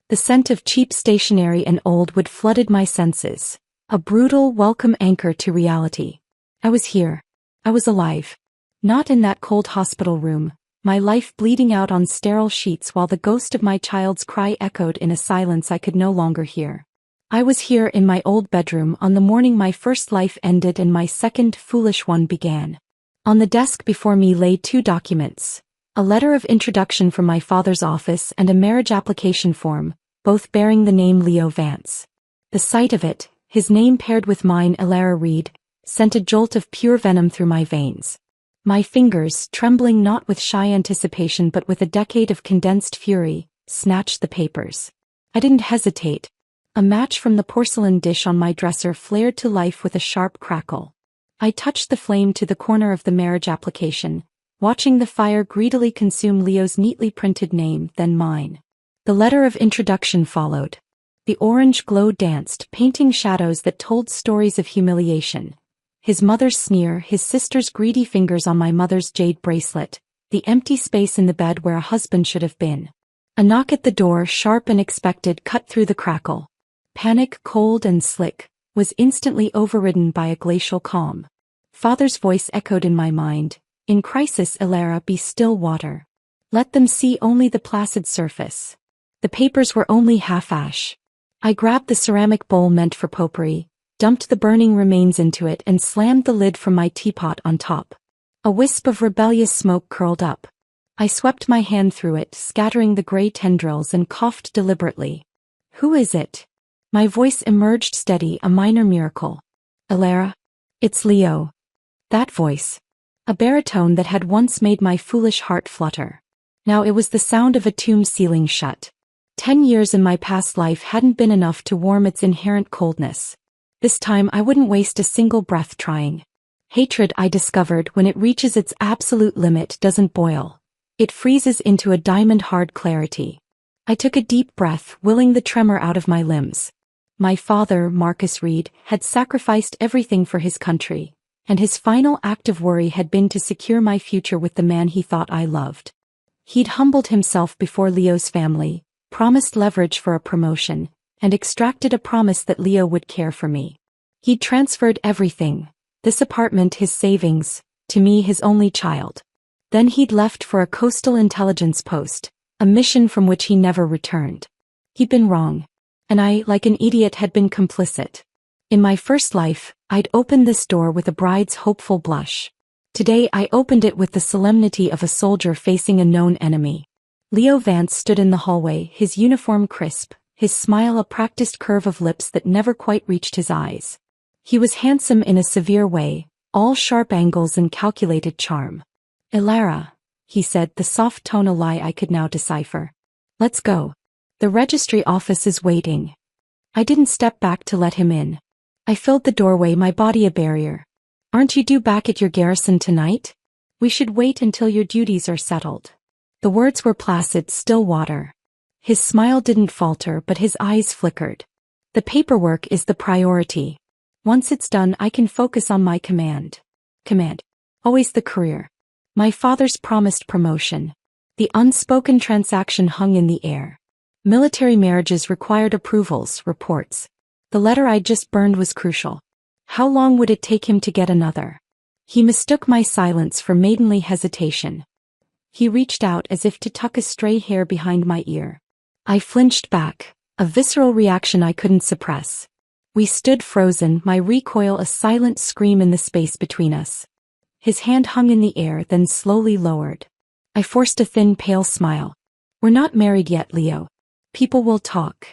The scent of cheap stationery and old wood flooded my senses, a brutal, welcome anchor to reality. I was here. I was alive. Not in that cold hospital room, my life bleeding out on sterile sheets while the ghost of my child's cry echoed in a silence I could no longer hear. I was here in my old bedroom on the morning my first life ended and my second foolish one began. On the desk before me lay two documents, a letter of introduction from my father's office and a marriage application form, both bearing the name Leo Vance. The sight of it, his name paired with mine, Elara Reed, sent a jolt of pure venom through my veins. My fingers, trembling not with shy anticipation but with a decade of condensed fury, snatched the papers. I didn't hesitate. A match from the porcelain dish on my dresser flared to life with a sharp crackle. I touched the flame to the corner of the marriage application, watching the fire greedily consume Leo's neatly printed name, then mine. The letter of introduction followed. The orange glow danced, painting shadows that told stories of humiliation. His mother's sneer, his sister's greedy fingers on my mother's jade bracelet, the empty space in the bed where a husband should have been. A knock at the door, sharp and expected, cut through the crackle. Panic, cold and slick, was instantly overridden by a glacial calm. Father's voice echoed in my mind, "In crisis, Elara, be still water. Let them see only the placid surface." The papers were only half ash. I grabbed the ceramic bowl meant for potpourri, dumped the burning remains into it and slammed the lid from my teapot on top. A wisp of rebellious smoke curled up. I swept my hand through it, scattering the gray tendrils, and coughed deliberately. "Who is it?" My voice emerged steady, a minor miracle. "Elara? It's Leo." That voice. A baritone that had once made my foolish heart flutter. Now it was the sound of a tomb sealing shut. 10 years in my past life hadn't been enough to warm its inherent coldness. This time I wouldn't waste a single breath trying. Hatred, I discovered, when it reaches its absolute limit, doesn't boil. It freezes into a diamond-hard clarity. I took a deep breath, willing the tremor out of my limbs. My father, Marcus Reed, had sacrificed everything for his country, and his final act of worry had been to secure my future with the man he thought I loved. He'd humbled himself before Leo's family, promised leverage for a promotion, and extracted a promise that Leo would care for me. He'd transferred everything, this apartment, his savings, to me, his only child. Then he'd left for a coastal intelligence post, a mission from which he never returned. He'd been wrong. And I, like an idiot, had been complicit. In my first life, I'd opened this door with a bride's hopeful blush. Today I opened it with the solemnity of a soldier facing a known enemy. Leo Vance stood in the hallway, his uniform crisp, his smile a practiced curve of lips that never quite reached his eyes. He was handsome in a severe way, all sharp angles and calculated charm. "Elara," he said, the soft tone a lie I could now decipher. "Let's go. The registry office is waiting." I didn't step back to let him in. I filled the doorway, my body a barrier. "Aren't you due back at your garrison tonight? We should wait until your duties are settled." The words were placid, still water. His smile didn't falter, but his eyes flickered. "The paperwork is the priority. Once it's done, I can focus on my command. Always the career. My father's promised promotion. The unspoken transaction hung in the air. Military marriages required approvals, reports. The letter I'd just burned was crucial. How long would it take him to get another? He mistook my silence for maidenly hesitation. He reached out as if to tuck a stray hair behind my ear. I flinched back, a visceral reaction I couldn't suppress. We stood frozen, my recoil a silent scream in the space between us. His hand hung in the air, then slowly lowered. I forced a thin, pale smile. "We're not married yet, Leo. People will talk."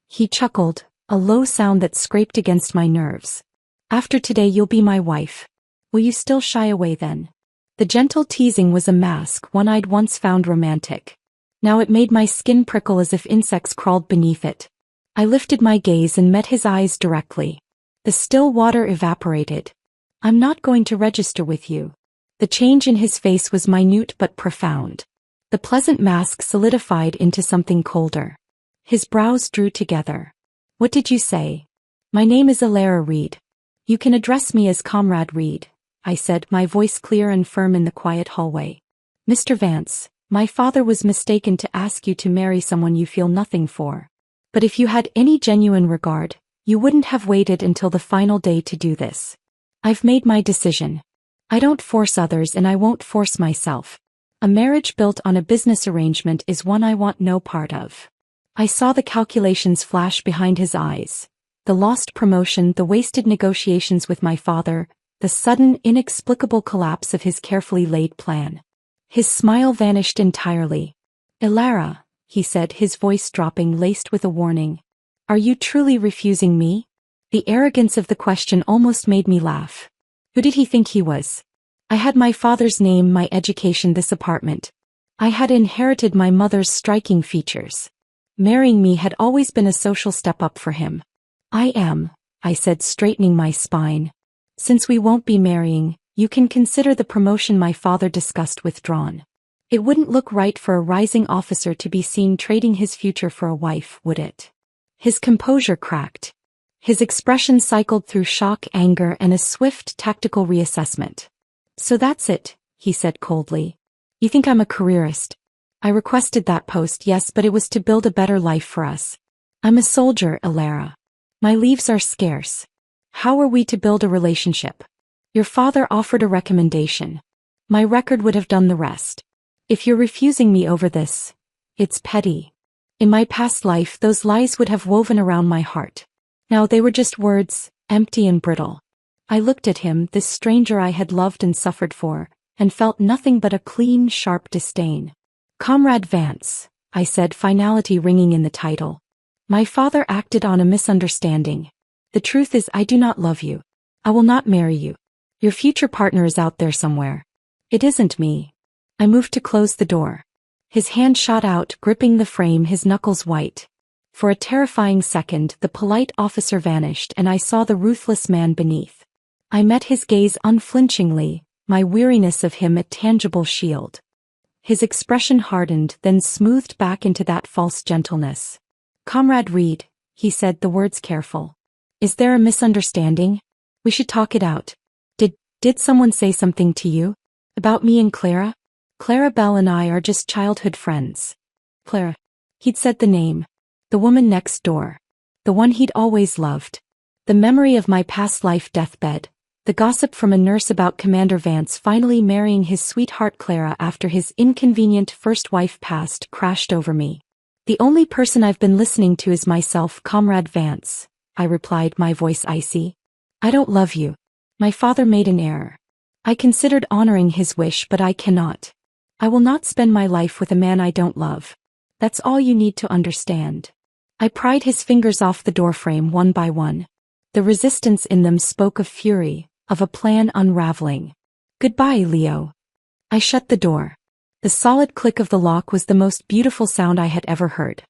He chuckled, a low sound that scraped against my nerves. "After today you'll be my wife. Will you still shy away then?" The gentle teasing was a mask, one I'd once found romantic. Now it made my skin prickle as if insects crawled beneath it. I lifted my gaze and met his eyes directly. The still water evaporated. "I'm not going to register with you." The change in his face was minute but profound. The pleasant mask solidified into something colder. His brows drew together. "What did you say?" "My name is Elara Reed. You can address me as Comrade Reed," I said, my voice clear and firm in the quiet hallway. "Mr. Vance, my father was mistaken to ask you to marry someone you feel nothing for." But if you had any genuine regard, you wouldn't have waited until the final day to do this. I've made my decision. I don't force others and I won't force myself. A marriage built on a business arrangement is one I want no part of. I saw the calculations flash behind his eyes. The lost promotion, the wasted negotiations with my father, the sudden, inexplicable collapse of his carefully laid plan. His smile vanished entirely. "Elara," he said, his voice dropping, laced with a warning. "Are you truly refusing me?" The arrogance of the question almost made me laugh. Who did he think he was? I had my father's name, my education, this apartment. I had inherited my mother's striking features. Marrying me had always been a social step up for him. I said, straightening my spine. "Since we won't be marrying, you can consider the promotion my father discussed withdrawn. It wouldn't look right for a rising officer to be seen trading his future for a wife, would it?" His composure cracked. His expression cycled through shock, anger, and a swift, tactical reassessment. "So that's it," he said coldly. "You think I'm a careerist? I requested that post, yes, but it was to build a better life for us. I'm a soldier, Elara. My leaves are scarce. How are we to build a relationship? Your father offered a recommendation. My record would have done the rest. If you're refusing me over this, it's petty. In my past life, those lies would have woven around my heart. Now they were just words, empty and brittle." I looked at him, this stranger I had loved and suffered for, and felt nothing but a clean, sharp disdain. "Comrade Vance," I said, finality ringing in the title. "My father acted on a misunderstanding. The truth is I do not love you. I will not marry you. Your future partner is out there somewhere. It isn't me." I moved to close the door. His hand shot out, gripping the frame, his knuckles white. For a terrifying second, the polite officer vanished and I saw the ruthless man beneath. I met his gaze unflinchingly, my weariness of him a tangible shield. His expression hardened, then smoothed back into that false gentleness. "Comrade Reed," he said, the words careful. "Is there a misunderstanding? We should talk it out. Did someone say something to you? About me and Clara? Clara Bell and I are just childhood friends." Clara. He'd said the name. The woman next door. The one he'd always loved. The memory of my past life deathbed. The gossip from a nurse about Commander Vance finally marrying his sweetheart Clara after his inconvenient first wife passed crashed over me. "The only person I've been listening to is myself, Comrade Vance," I replied, my voice icy. "I don't love you. My father made an error. I considered honoring his wish, but I cannot. I will not spend my life with a man I don't love. That's all you need to understand." I pried his fingers off the doorframe one by one. The resistance in them spoke of fury, of a plan unraveling. "Goodbye, Leo." I shut the door. The solid click of the lock was the most beautiful sound I had ever heard.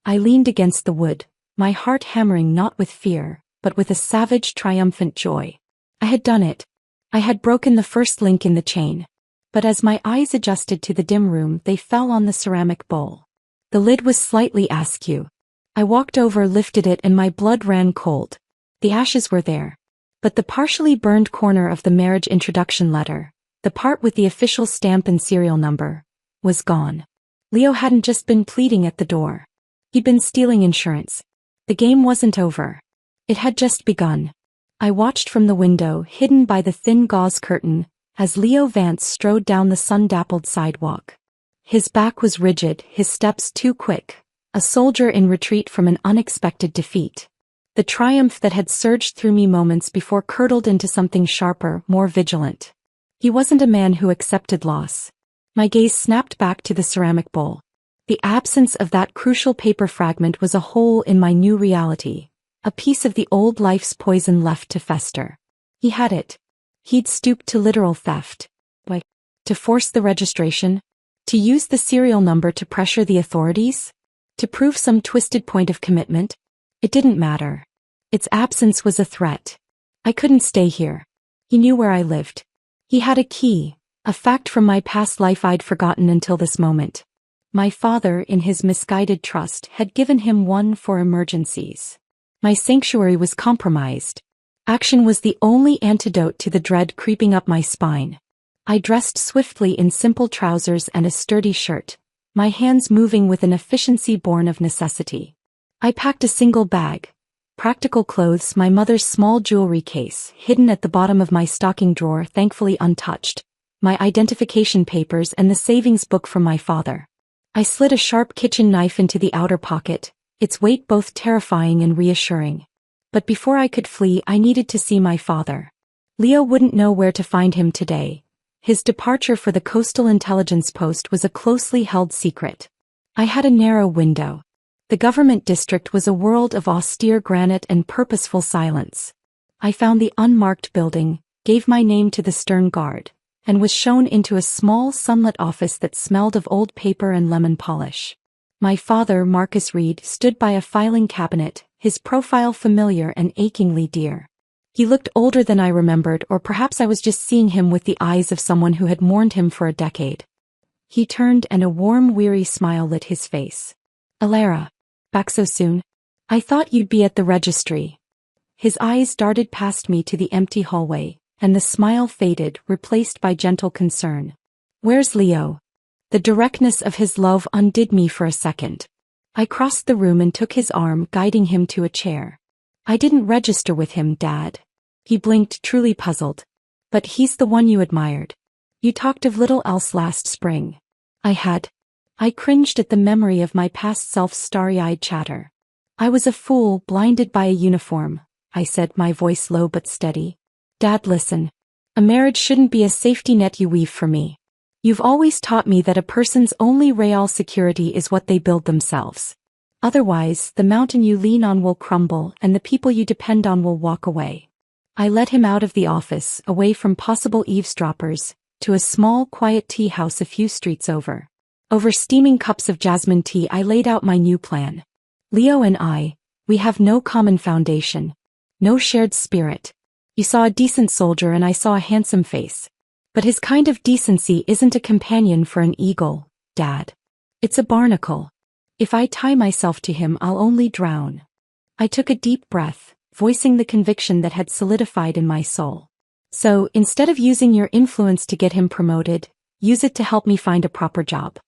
I leaned against the wood, my heart hammering not with fear, but with a savage, triumphant joy. I had done it. I had broken the first link in the chain. But as my eyes adjusted to the dim room, they fell on the ceramic bowl. The lid was slightly askew. I walked over, lifted it, and my blood ran cold. The ashes were there. But the partially burned corner of the marriage introduction letter, the part with the official stamp and serial number, was gone. Leo hadn't just been pleading at the door. He'd been stealing insurance. The game wasn't over. It had just begun. I watched from the window, hidden by the thin gauze curtain, as Leo Vance strode down the sun-dappled sidewalk. His back was rigid, his steps too quick, a soldier in retreat from an unexpected defeat. The triumph that had surged through me moments before curdled into something sharper, more vigilant. He wasn't a man who accepted loss. My gaze snapped back to the ceramic bowl. The absence of that crucial paper fragment was a hole in my new reality, a piece of the old life's poison left to fester. He had it. He'd stooped to literal theft. Why? To force the registration? To use the serial number to pressure the authorities? To prove some twisted point of commitment? It didn't matter. Its absence was a threat. I couldn't stay here. He knew where I lived. He had a key, a fact from my past life I'd forgotten until this moment. My father, in his misguided trust, had given him one for emergencies. My sanctuary was compromised. Action was the only antidote to the dread creeping up my spine. I dressed swiftly in simple trousers and a sturdy shirt, my hands moving with an efficiency born of necessity. I packed a single bag. Practical clothes, my mother's small jewelry case, hidden at the bottom of my stocking drawer, thankfully untouched, my identification papers and the savings book from my father. I slid a sharp kitchen knife into the outer pocket, its weight both terrifying and reassuring. But before I could flee, I needed to see my father. Leo wouldn't know where to find him today. His departure for the Coastal Intelligence Post was a closely held secret. I had a narrow window. The government district was a world of austere granite and purposeful silence. I found the unmarked building, gave my name to the stern guard, and was shown into a small sunlit office that smelled of old paper and lemon polish. My father, Marcus Reed, stood by a filing cabinet, his profile familiar and achingly dear. He looked older than I remembered, or perhaps I was just seeing him with the eyes of someone who had mourned him for a decade. He turned and a warm, weary smile lit his face. "Alara, back so soon? I thought you'd be at the registry." His eyes darted past me to the empty hallway, and the smile faded, replaced by gentle concern. "Where's Leo?" The directness of his love undid me for a second. I crossed the room and took his arm, guiding him to a chair. "I didn't register with him, Dad." He blinked, truly puzzled. "But he's the one you admired. You talked of little else last spring." I had. I cringed at the memory of my past self's starry-eyed chatter. "I was a fool, blinded by a uniform," I said, my voice low but steady. "Dad, listen. A marriage shouldn't be a safety net you weave for me. You've always taught me that a person's only real security is what they build themselves. Otherwise, the mountain you lean on will crumble and the people you depend on will walk away." I led him out of the office, away from possible eavesdroppers, to a small, quiet tea house a few streets over. Over steaming cups of jasmine tea, I laid out my new plan. "Leo and I, we have no common foundation. No shared spirit. You saw a decent soldier and I saw a handsome face. But his kind of decency isn't a companion for an eagle, Dad. It's a barnacle. If I tie myself to him, I'll only drown." I took a deep breath, voicing the conviction that had solidified in my soul. "So, instead of using your influence to get him promoted, use it to help me find a proper job.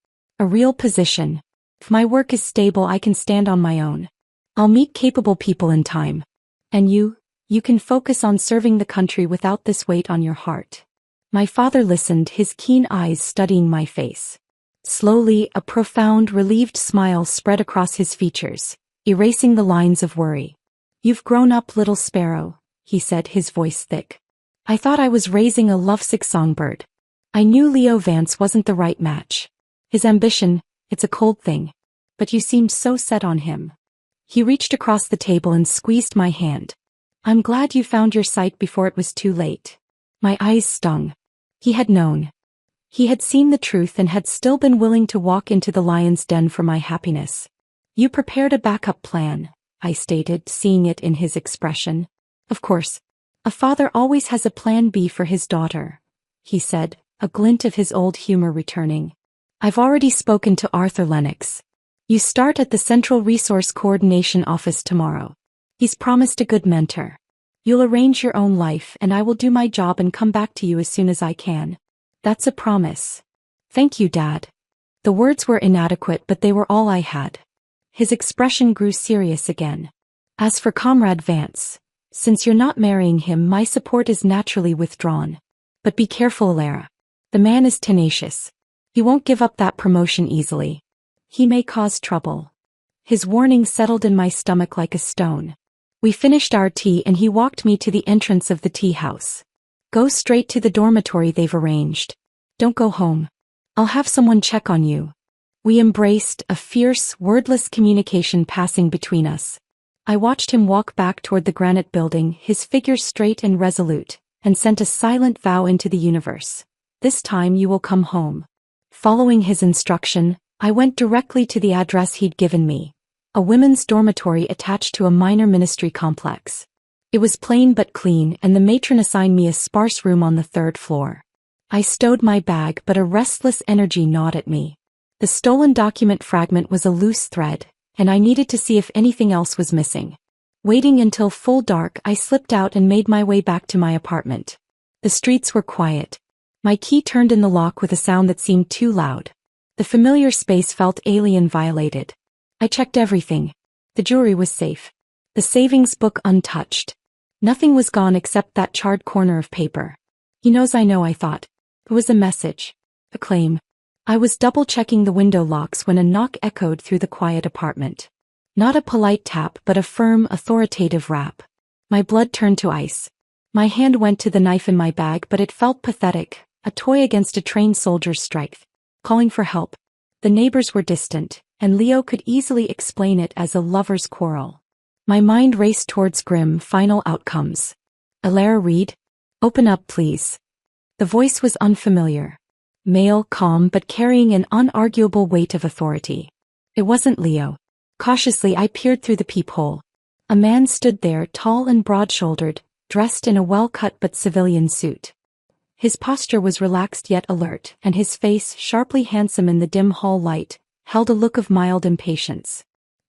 A real position. If my work is stable, I can stand on my own. I'll meet capable people in time. And you can focus on serving the country without this weight on your heart." My father listened, his keen eyes studying my face. Slowly, a profound, relieved smile spread across his features, erasing the lines of worry. "You've grown up, little sparrow," he said, his voice thick. I thought I was raising a lovesick songbird. I knew Leo Vance wasn't the right match. His ambition, it's a cold thing. But you seemed so set on him. He reached across the table and squeezed my hand. "I'm glad you found your sight before it was too late." My eyes stung. He had known. He had seen the truth and had still been willing to walk into the lion's den for my happiness. "You prepared a backup plan," I stated, seeing it in his expression. "Of course. A father always has a plan B for his daughter," he said, a glint of his old humor returning. "I've already spoken to Arthur Lennox. You start at the Central Resource Coordination Office tomorrow. He's promised a good mentor. You'll arrange your own life and I will do my job and come back to you as soon as I can." "That's a promise." "Thank you, Dad." The words were inadequate, but they were all I had. His expression grew serious again. "As for Comrade Vance, since you're not marrying him, my support is naturally withdrawn. But be careful, Alara. The man is tenacious. He won't give up that promotion easily. He may cause trouble." His warning settled in my stomach like a stone. We finished our tea and he walked me to the entrance of the tea house. "Go straight to the dormitory they've arranged. Don't go home. I'll have someone check on you." We embraced, a fierce, wordless communication passing between us. I watched him walk back toward the granite building, his figure straight and resolute, and sent a silent vow into the universe. "This time you will come home." Following his instruction, I went directly to the address he'd given me, a women's dormitory attached to a minor ministry complex. It was plain but clean, and the matron assigned me a sparse room on the 3rd floor. I stowed my bag, but a restless energy gnawed at me. The stolen document fragment was a loose thread, and I needed to see if anything else was missing. Waiting until full dark, I slipped out and made my way back to my apartment. The streets were quiet. My key turned in the lock with a sound that seemed too loud. The familiar space felt alien, violated. I checked everything. The jewelry was safe. The savings book untouched. Nothing was gone except that charred corner of paper. He knows I know, I thought. It was a message. A claim. I was double-checking the window locks when a knock echoed through the quiet apartment. Not a polite tap but a firm, authoritative rap. My blood turned to ice. My hand went to the knife in my bag but it felt pathetic, a toy against a trained soldier's strength. Calling for help. The neighbors were distant, and Leo could easily explain it as a lover's quarrel. My mind raced towards grim, final outcomes. Alara Reed? Open up, please. The voice was unfamiliar. Male, calm but carrying an unarguable weight of authority. It wasn't Leo. Cautiously I peered through the peephole. A man stood there, tall and broad-shouldered, dressed in a well-cut but civilian suit. His posture was relaxed yet alert, and his face, sharply handsome in the dim hall light, held a look of mild impatience.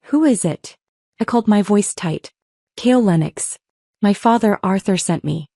Who is it? I called, my voice tight. Cale Lennox. My father, Arthur, sent me.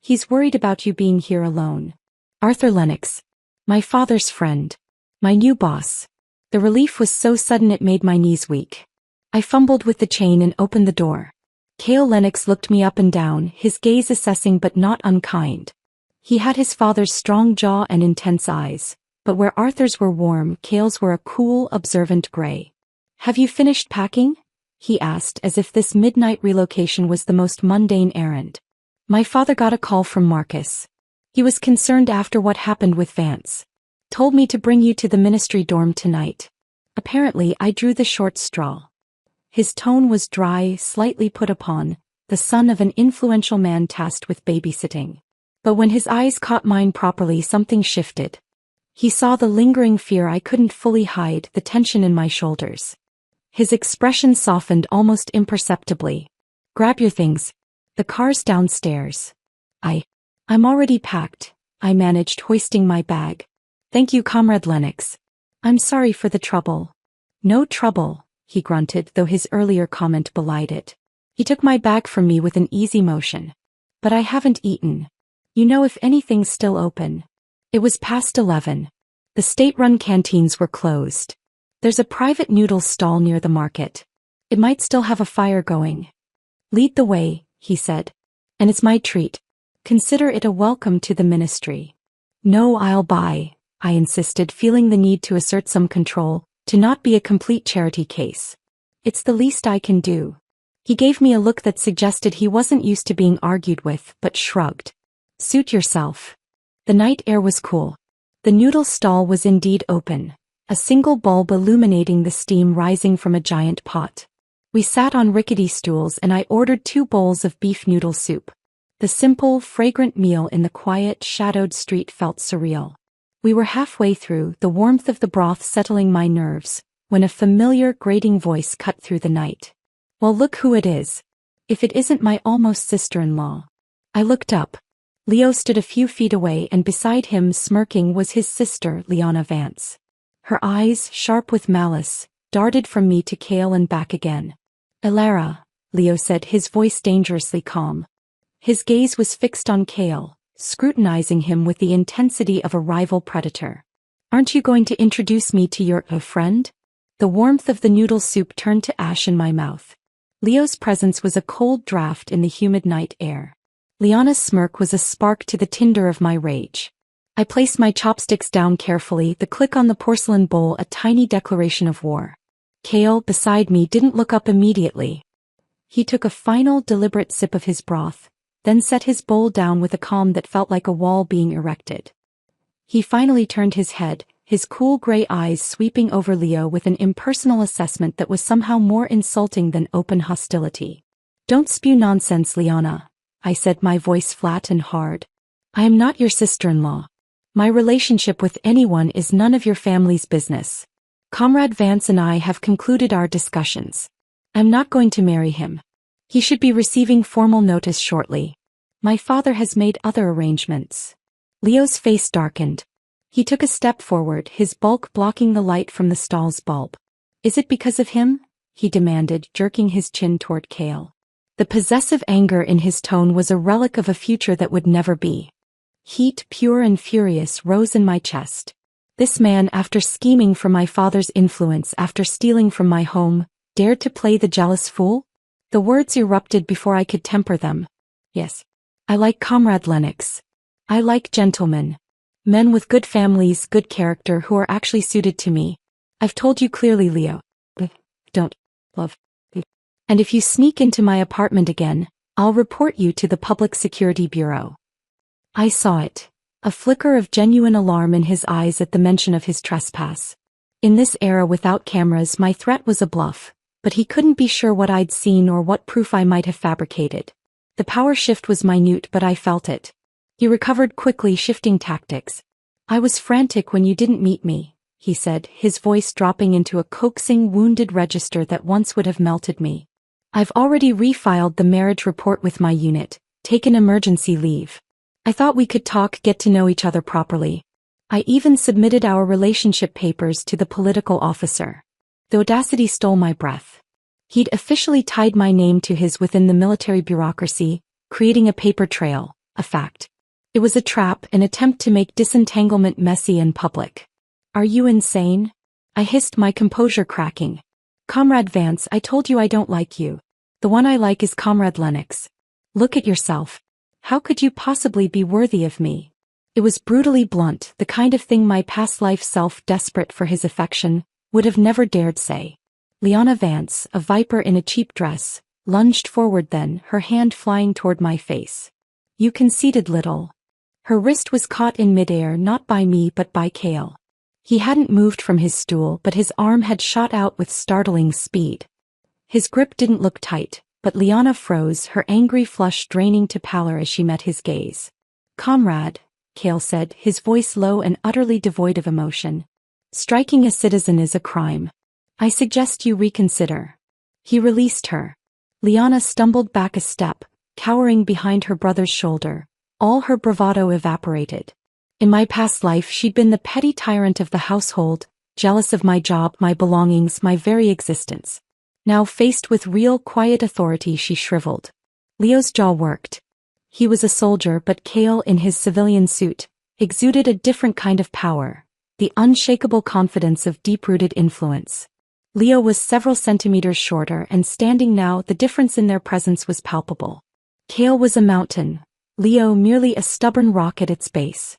He's worried about you being here alone. Arthur Lennox. My father's friend. My new boss. The relief was so sudden it made my knees weak. I fumbled with the chain and opened the door. Cale Lennox looked me up and down, his gaze assessing but not unkind. He had his father's strong jaw and intense eyes, but where Arthur's were warm, Cale's were a cool, observant gray. Have you finished packing? He asked, as if this midnight relocation was the most mundane errand. My father got a call from Marcus. He was concerned after what happened with Vance. Told me to bring you to the ministry dorm tonight. Apparently I drew the short straw. His tone was dry, slightly put upon, the son of an influential man tasked with babysitting. But when his eyes caught mine properly, something shifted. He saw the lingering fear I couldn't fully hide, the tension in my shoulders. His expression softened almost imperceptibly. Grab your things. The car's downstairs. I'm already packed, I managed, hoisting my bag. Thank you, Comrade Lennox. I'm sorry for the trouble. No trouble, he grunted, though his earlier comment belied it. He took my bag from me with an easy motion. But I haven't eaten. You know if anything's still open. It was past 11. The state-run canteens were closed. There's a private noodle stall near the market. It might still have a fire going. Lead the way, he said. And it's my treat. Consider it a welcome to the ministry. No, I'll buy, I insisted, feeling the need to assert some control, to not be a complete charity case. It's the least I can do. He gave me a look that suggested he wasn't used to being argued with, but shrugged. Suit yourself. The night air was cool. The noodle stall was indeed open, a single bulb illuminating the steam rising from a giant pot. We sat on rickety stools and I ordered 2 bowls of beef noodle soup. The simple, fragrant meal in the quiet, shadowed street felt surreal. We were halfway through, the warmth of the broth settling my nerves, when a familiar, grating voice cut through the night. Well, look who it is. If it isn't my almost sister-in-law. I looked up. Leo stood a few feet away and beside him, smirking, was his sister, Liana Vance. Her eyes, sharp with malice, darted from me to Cale and back again. Alara, Leo said, his voice dangerously calm. His gaze was fixed on Cale, scrutinizing him with the intensity of a rival predator. Aren't you going to introduce me to your friend? The warmth of the noodle soup turned to ash in my mouth. Leo's presence was a cold draft in the humid night air. Liana's smirk was a spark to the tinder of my rage. I placed my chopsticks down carefully, the click on the porcelain bowl a tiny declaration of war. Cale, beside me, didn't look up immediately. He took a final, deliberate sip of his broth, then set his bowl down with a calm that felt like a wall being erected. He finally turned his head, his cool gray eyes sweeping over Leo with an impersonal assessment that was somehow more insulting than open hostility. Don't spew nonsense, Liana, I said, my voice flat and hard. I am not your sister-in-law. My relationship with anyone is none of your family's business. Comrade Vance and I have concluded our discussions. I'm not going to marry him. He should be receiving formal notice shortly. My father has made other arrangements. Leo's face darkened. He took a step forward, his bulk blocking the light from the stall's bulb. Is it because of him? He demanded, jerking his chin toward Cale. The possessive anger in his tone was a relic of a future that would never be. Heat, pure and furious, rose in my chest. This man, after scheming for my father's influence, after stealing from my home, dared to play the jealous fool? The words erupted before I could temper them. Yes. I like Comrade Lennox. I like gentlemen. Men with good families, good character who are actually suited to me. I've told you clearly, Leo. Don't love. And if you sneak into my apartment again, I'll report you to the Public Security Bureau. I saw it. A flicker of genuine alarm in his eyes at the mention of his trespass. In this era without cameras, my threat was a bluff, but he couldn't be sure what I'd seen or what proof I might have fabricated. The power shift was minute, but I felt it. He recovered quickly, shifting tactics. I was frantic when you didn't meet me, he said, his voice dropping into a coaxing, wounded register that once would have melted me. I've already refiled the marriage report with my unit, taken emergency leave. I thought we could talk, get to know each other properly. I even submitted our relationship papers to the political officer. The audacity stole my breath. He'd officially tied my name to his within the military bureaucracy, creating a paper trail, a fact. It was a trap, an attempt to make disentanglement messy and public. Are you insane? I hissed, my composure cracking. Comrade Vance, I told you I don't like you. The one I like is Comrade Lennox. Look at yourself. How could you possibly be worthy of me? It was brutally blunt, the kind of thing my past life self, desperate for his affection, would have never dared say. Liana Vance, a viper in a cheap dress, lunged forward then, her hand flying toward my face. You conceded, little. Her wrist was caught in midair, not by me but by Cale. He hadn't moved from his stool, but his arm had shot out with startling speed. His grip didn't look tight, but Liana froze, her angry flush draining to pallor as she met his gaze. Comrade, Cale said, his voice low and utterly devoid of emotion. Striking a citizen is a crime. I suggest you reconsider. He released her. Liana stumbled back a step, cowering behind her brother's shoulder. All her bravado evaporated. In my past life she'd been the petty tyrant of the household, jealous of my job, my belongings, my very existence. Now faced with real quiet authority, she shriveled. Leo's jaw worked. He was a soldier, but Cale, in his civilian suit, exuded a different kind of power, the unshakable confidence of deep-rooted influence. Leo was several centimeters shorter, and standing now, the difference in their presence was palpable. Cale was a mountain, Leo merely a stubborn rock at its base.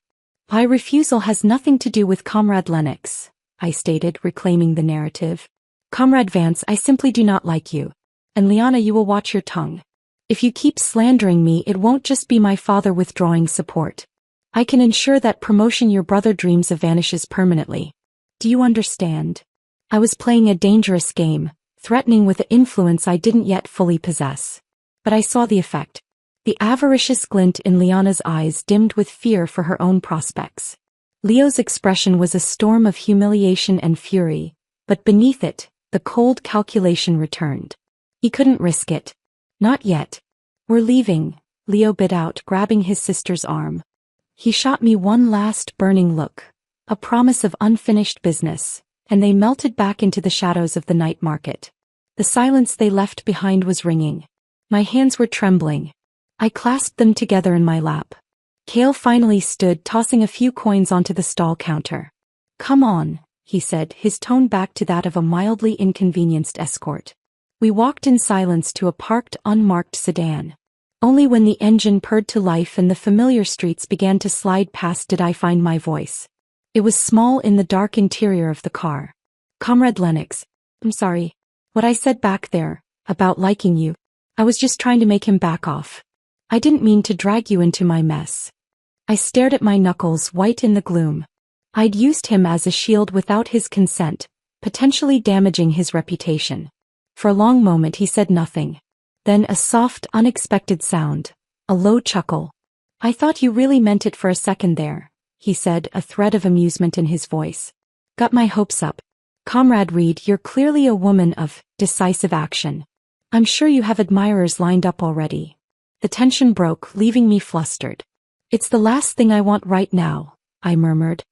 My refusal has nothing to do with Comrade Lennox, I stated, reclaiming the narrative. Comrade Vance, I simply do not like you. And Liana, you will watch your tongue. If you keep slandering me, it won't just be my father withdrawing support. I can ensure that promotion your brother dreams of vanishes permanently. Do you understand? I was playing a dangerous game, threatening with an influence I didn't yet fully possess. But I saw the effect. The avaricious glint in Liana's eyes dimmed with fear for her own prospects. Leo's expression was a storm of humiliation and fury, but beneath it, the cold calculation returned. He couldn't risk it. Not yet. We're leaving, Leo bit out, grabbing his sister's arm. He shot me one last burning look, a promise of unfinished business, and they melted back into the shadows of the night market. The silence they left behind was ringing. My hands were trembling. I clasped them together in my lap. Cale finally stood, tossing a few coins onto the stall counter. Come on, he said, his tone back to that of a mildly inconvenienced escort. We walked in silence to a parked, unmarked sedan. Only when the engine purred to life and the familiar streets began to slide past did I find my voice. It was small in the dark interior of the car. Comrade Lennox, I'm sorry. What I said back there, about liking you, I was just trying to make him back off. I didn't mean to drag you into my mess. I stared at my knuckles, white in the gloom. I'd used him as a shield without his consent, potentially damaging his reputation. For a long moment he said nothing. Then a soft, unexpected sound, a low chuckle. I thought you really meant it for a second there, he said, a thread of amusement in his voice. Got my hopes up. Comrade Reed, you're clearly a woman of decisive action. I'm sure you have admirers lined up already. The tension broke, leaving me flustered. It's the last thing I want right now, I murmured.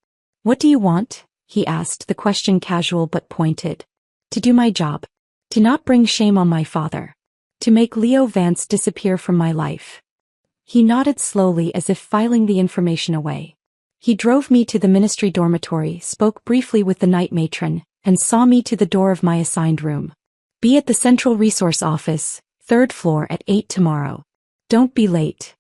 What do you want? He asked, the question casual but pointed. To do my job. To not bring shame on my father. To make Leo Vance disappear from my life. He nodded slowly as if filing the information away. He drove me to the ministry dormitory, spoke briefly with the night matron, and saw me to the door of my assigned room. Be at the Central Resource Office, 3rd floor at 8 tomorrow. Don't be late.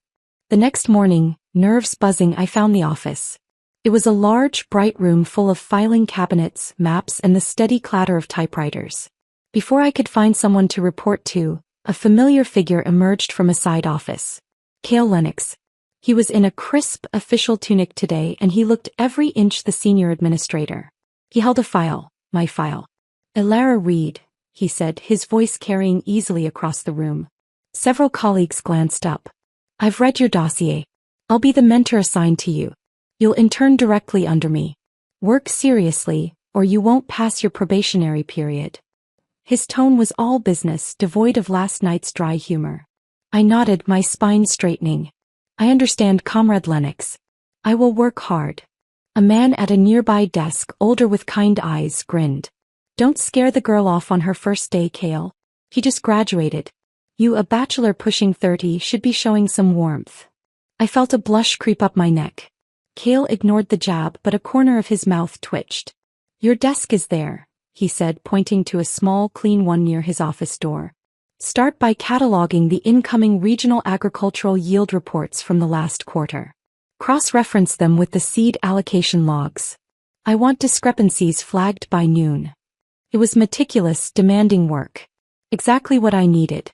The next morning, nerves buzzing, I found the office. It was a large, bright room full of filing cabinets, maps, and the steady clatter of typewriters. Before I could find someone to report to, a familiar figure emerged from a side office. Cale Lennox. He was in a crisp, official tunic today, and he looked every inch the senior administrator. He held a file, my file. Elara Reed, he said, his voice carrying easily across the room. Several colleagues glanced up. I've read your dossier. I'll be the mentor assigned to you. You'll intern directly under me. Work seriously, or you won't pass your probationary period. His tone was all business, devoid of last night's dry humor. I nodded, my spine straightening. I understand, Comrade Lennox. I will work hard. A man at a nearby desk, older with kind eyes, grinned. Don't scare the girl off on her first day, Cale. He just graduated. You, a bachelor pushing 30, should be showing some warmth. I felt a blush creep up my neck. Cale ignored the jab, but a corner of his mouth twitched. Your desk is there, he said, pointing to a small, clean one near his office door. Start by cataloging the incoming regional agricultural yield reports from the last quarter. Cross-reference them with the seed allocation logs. I want discrepancies flagged by noon. It was meticulous, demanding work. Exactly what I needed.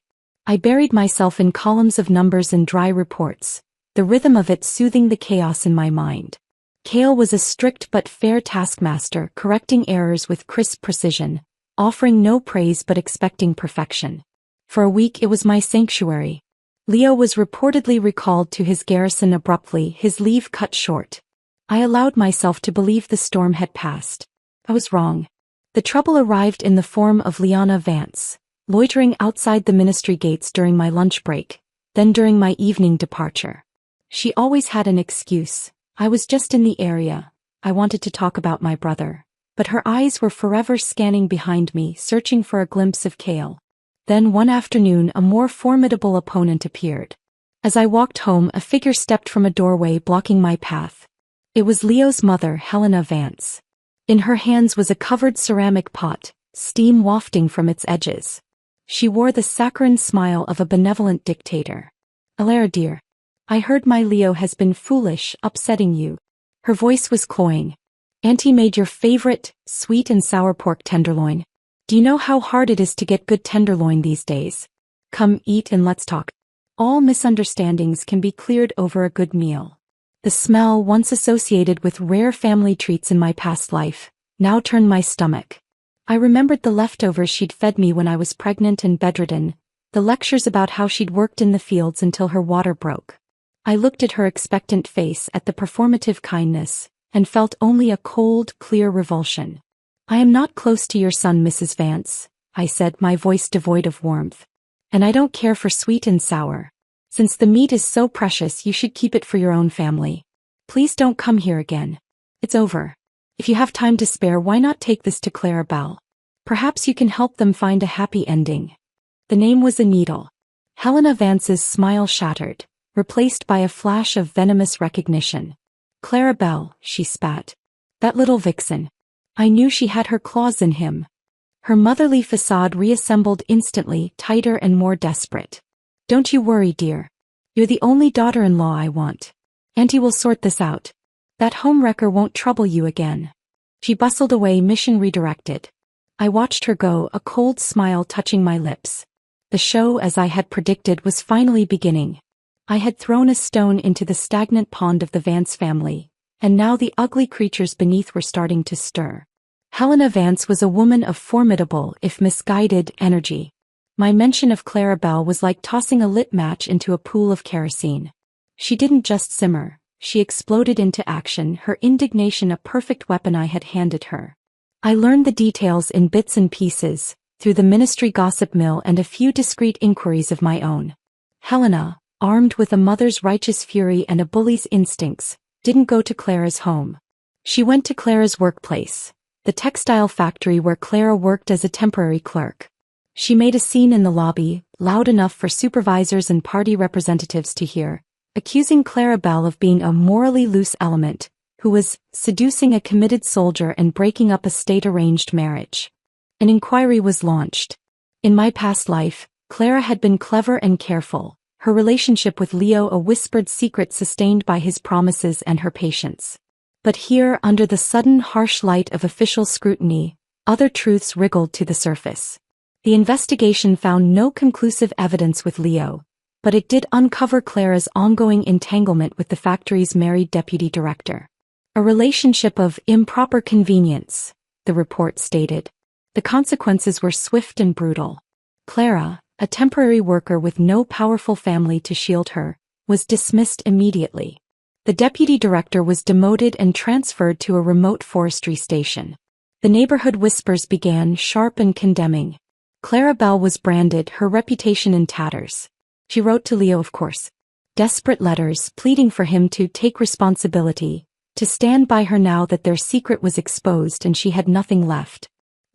I buried myself in columns of numbers and dry reports, the rhythm of it soothing the chaos in my mind. Cale was a strict but fair taskmaster, correcting errors with crisp precision, offering no praise but expecting perfection. For a week it was my sanctuary. Leo was reportedly recalled to his garrison abruptly, his leave cut short. I allowed myself to believe the storm had passed. I was wrong. The trouble arrived in the form of Liana Vance, loitering outside the ministry gates during my lunch break, then during my evening departure. She always had an excuse. I was just in the area. I wanted to talk about my brother. But her eyes were forever scanning behind me, searching for a glimpse of Cale. Then one afternoon a more formidable opponent appeared. As I walked home, a figure stepped from a doorway blocking my path. It was Leo's mother, Helena Vance. In her hands was a covered ceramic pot, steam wafting from its edges. She wore the saccharine smile of a benevolent dictator. Elara dear, I heard my Leo has been foolish, upsetting you. Her voice was cloying. Auntie made your favorite, sweet and sour pork tenderloin. Do you know how hard it is to get good tenderloin these days? Come eat and let's talk. All misunderstandings can be cleared over a good meal. The smell, once associated with rare family treats in my past life, now turned my stomach. I remembered the leftovers she'd fed me when I was pregnant and bedridden, the lectures about how she'd worked in the fields until her water broke. I looked at her expectant face, at the performative kindness, and felt only a cold, clear revulsion. I am not close to your son, Mrs. Vance, I said, my voice devoid of warmth. And I don't care for sweet and sour. Since the meat is so precious, you should keep it for your own family. Please don't come here again. It's over. If you have time to spare, why not take this to Clara Bell? Perhaps you can help them find a happy ending. The name was a needle. Helena Vance's smile shattered, replaced by a flash of venomous recognition. Clara Bell, she spat. That little vixen. I knew she had her claws in him. Her motherly facade reassembled instantly, tighter and more desperate. Don't you worry, dear. You're the only daughter-in-law I want. Auntie will sort this out. That homewrecker won't trouble you again. She bustled away, mission redirected. I watched her go, a cold smile touching my lips. The show, as I had predicted, was finally beginning. I had thrown a stone into the stagnant pond of the Vance family, and now the ugly creatures beneath were starting to stir. Helena Vance was a woman of formidable, if misguided, energy. My mention of Clara Bell was like tossing a lit match into a pool of kerosene. She didn't just simmer, she exploded into action, her indignation a perfect weapon I had handed her. I learned the details in bits and pieces, through the ministry gossip mill and a few discreet inquiries of my own. Helena, armed with a mother's righteous fury and a bully's instincts, didn't go to Clara's home. She went to Clara's workplace, the textile factory where Clara worked as a temporary clerk. She made a scene in the lobby, loud enough for supervisors and party representatives to hear, accusing Clara Bell of being a morally loose element, who was seducing a committed soldier and breaking up a state-arranged marriage. An inquiry was launched. In my past life, Clara had been clever and careful, her relationship with Leo a whispered secret sustained by his promises and her patience. But here, under the sudden harsh light of official scrutiny, other truths wriggled to the surface. The investigation found no conclusive evidence with Leo, but it did uncover Clara's ongoing entanglement with the factory's married deputy director. A relationship of improper convenience, the report stated. The consequences were swift and brutal. Clara, a temporary worker with no powerful family to shield her, was dismissed immediately. The deputy director was demoted and transferred to a remote forestry station. The neighborhood whispers began, sharp and condemning. Clara Bell was branded, her reputation in tatters. She wrote to Leo, of course. Desperate letters pleading for him to take responsibility, to stand by her now that their secret was exposed and she had nothing left.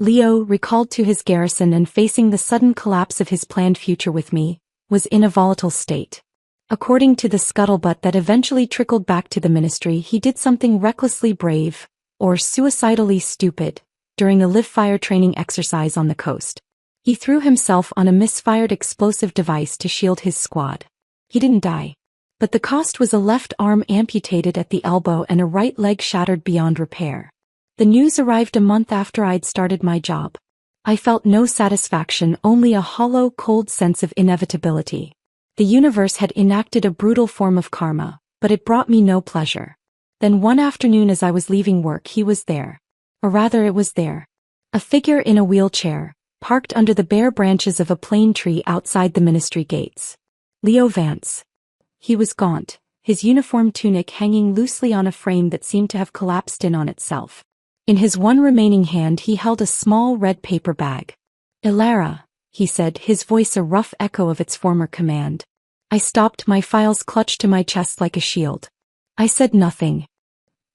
Leo, recalled to his garrison and facing the sudden collapse of his planned future with me, was in a volatile state. According to the scuttlebutt that eventually trickled back to the ministry, he did something recklessly brave, or suicidally stupid, during a live-fire training exercise on the coast. He threw himself on a misfired explosive device to shield his squad. He didn't die. But the cost was a left arm amputated at the elbow and a right leg shattered beyond repair. The news arrived a month after I'd started my job. I felt no satisfaction, only a hollow, cold sense of inevitability. The universe had enacted a brutal form of karma, but it brought me no pleasure. Then one afternoon as I was leaving work, he was there. Or rather, it was there. A figure in a wheelchair, parked under the bare branches of a plane tree outside the ministry gates. Leo Vance. He was gaunt, his uniform tunic hanging loosely on a frame that seemed to have collapsed in on itself. In his one remaining hand he held a small red paper bag. "Ilara," he said, his voice a rough echo of its former command. I stopped, my files clutched to my chest like a shield. I said nothing.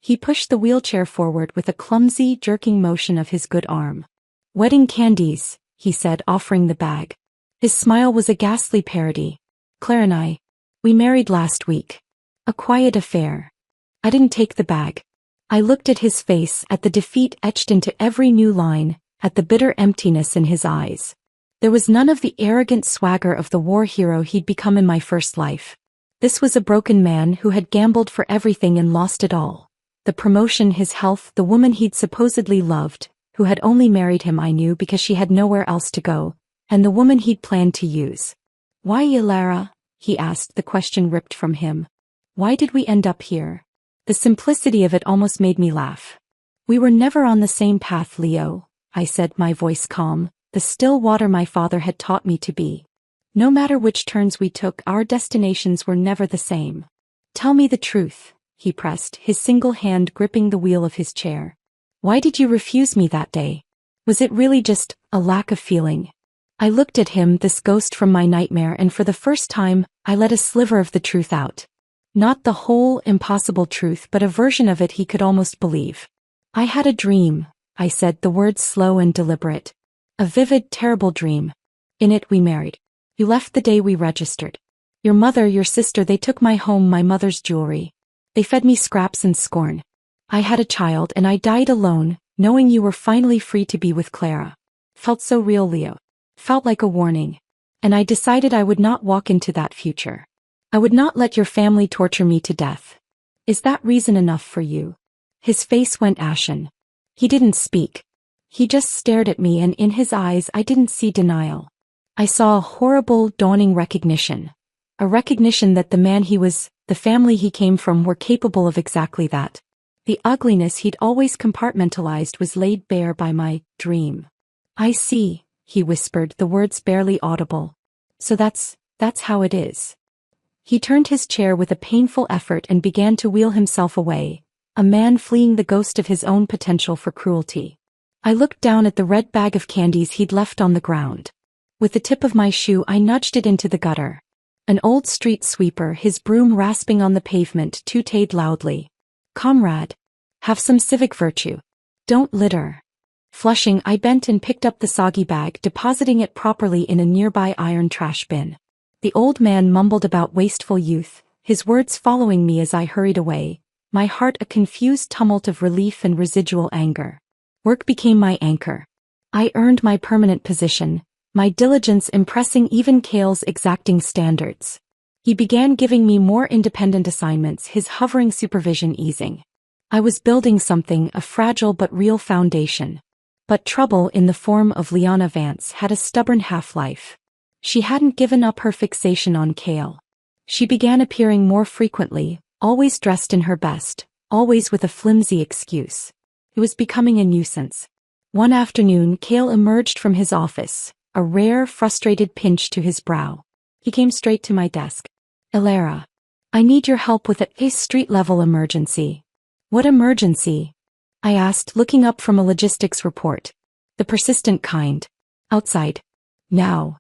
He pushed the wheelchair forward with a clumsy, jerking motion of his good arm. "Wedding candies," he said, offering the bag. His smile was a ghastly parody. "Claire and we married last week. A quiet affair." I didn't take the bag. I looked at his face, at the defeat etched into every new line, at the bitter emptiness in his eyes. There was none of the arrogant swagger of the war hero he'd become in my first life. This was a broken man who had gambled for everything and lost it all. The promotion, his health, the woman he'd supposedly loved, who had only married him, I knew, because she had nowhere else to go, and the woman he'd planned to use. "Why, Ilara?" he asked, the question ripped from him. "Why did we end up here?" The simplicity of it almost made me laugh. "We were never on the same path, Leo," I said, my voice calm, the still water my father had taught me to be. "No matter which turns we took, our destinations were never the same." "Tell me the truth," he pressed, his single hand gripping the wheel of his chair. "Why did you refuse me that day? Was it really just a lack of feeling?" I looked at him, this ghost from my nightmare, and for the first time, I let a sliver of the truth out. Not the whole, impossible truth, but a version of it he could almost believe. "I had a dream," I said, the words slow and deliberate. "A vivid, terrible dream. In it we married. You left the day we registered. Your mother, your sister, they took my home, my mother's jewelry. They fed me scraps and scorn. I had a child and I died alone, knowing you were finally free to be with Clara. Felt so real, Leo. Felt like a warning. And I decided I would not walk into that future. I would not let your family torture me to death. Is that reason enough for you?" His face went ashen. He didn't speak. He just stared at me, and in his eyes I didn't see denial. I saw a horrible, dawning recognition. A recognition that the man he was, the family he came from, were capable of exactly that. The ugliness he'd always compartmentalized was laid bare by my dream. "I see," he whispered, the words barely audible. "So that's how it is." He turned his chair with a painful effort and began to wheel himself away, a man fleeing the ghost of his own potential for cruelty. I looked down at the red bag of candies he'd left on the ground. With the tip of my shoe I nudged it into the gutter. An old street sweeper, his broom rasping on the pavement, tooted loudly. "Comrade, have some civic virtue. Don't litter." Flushing, I bent and picked up the soggy bag, depositing it properly in a nearby iron trash bin. The old man mumbled about wasteful youth, his words following me as I hurried away, my heart a confused tumult of relief and residual anger. Work became my anchor. I earned my permanent position, my diligence impressing even Kale's exacting standards. He began giving me more independent assignments, his hovering supervision easing. I was building something, a fragile but real foundation. But trouble in the form of Liana Vance had a stubborn half-life. She hadn't given up her fixation on Kale. She began appearing more frequently, always dressed in her best, always with a flimsy excuse. It was becoming a nuisance. One afternoon Kale emerged from his office, a rare, frustrated pinch to his brow. He came straight to my desk. "Elara, I need your help with a street-level emergency." "What emergency?" I asked, looking up from a logistics report. "The persistent kind. Outside. Now."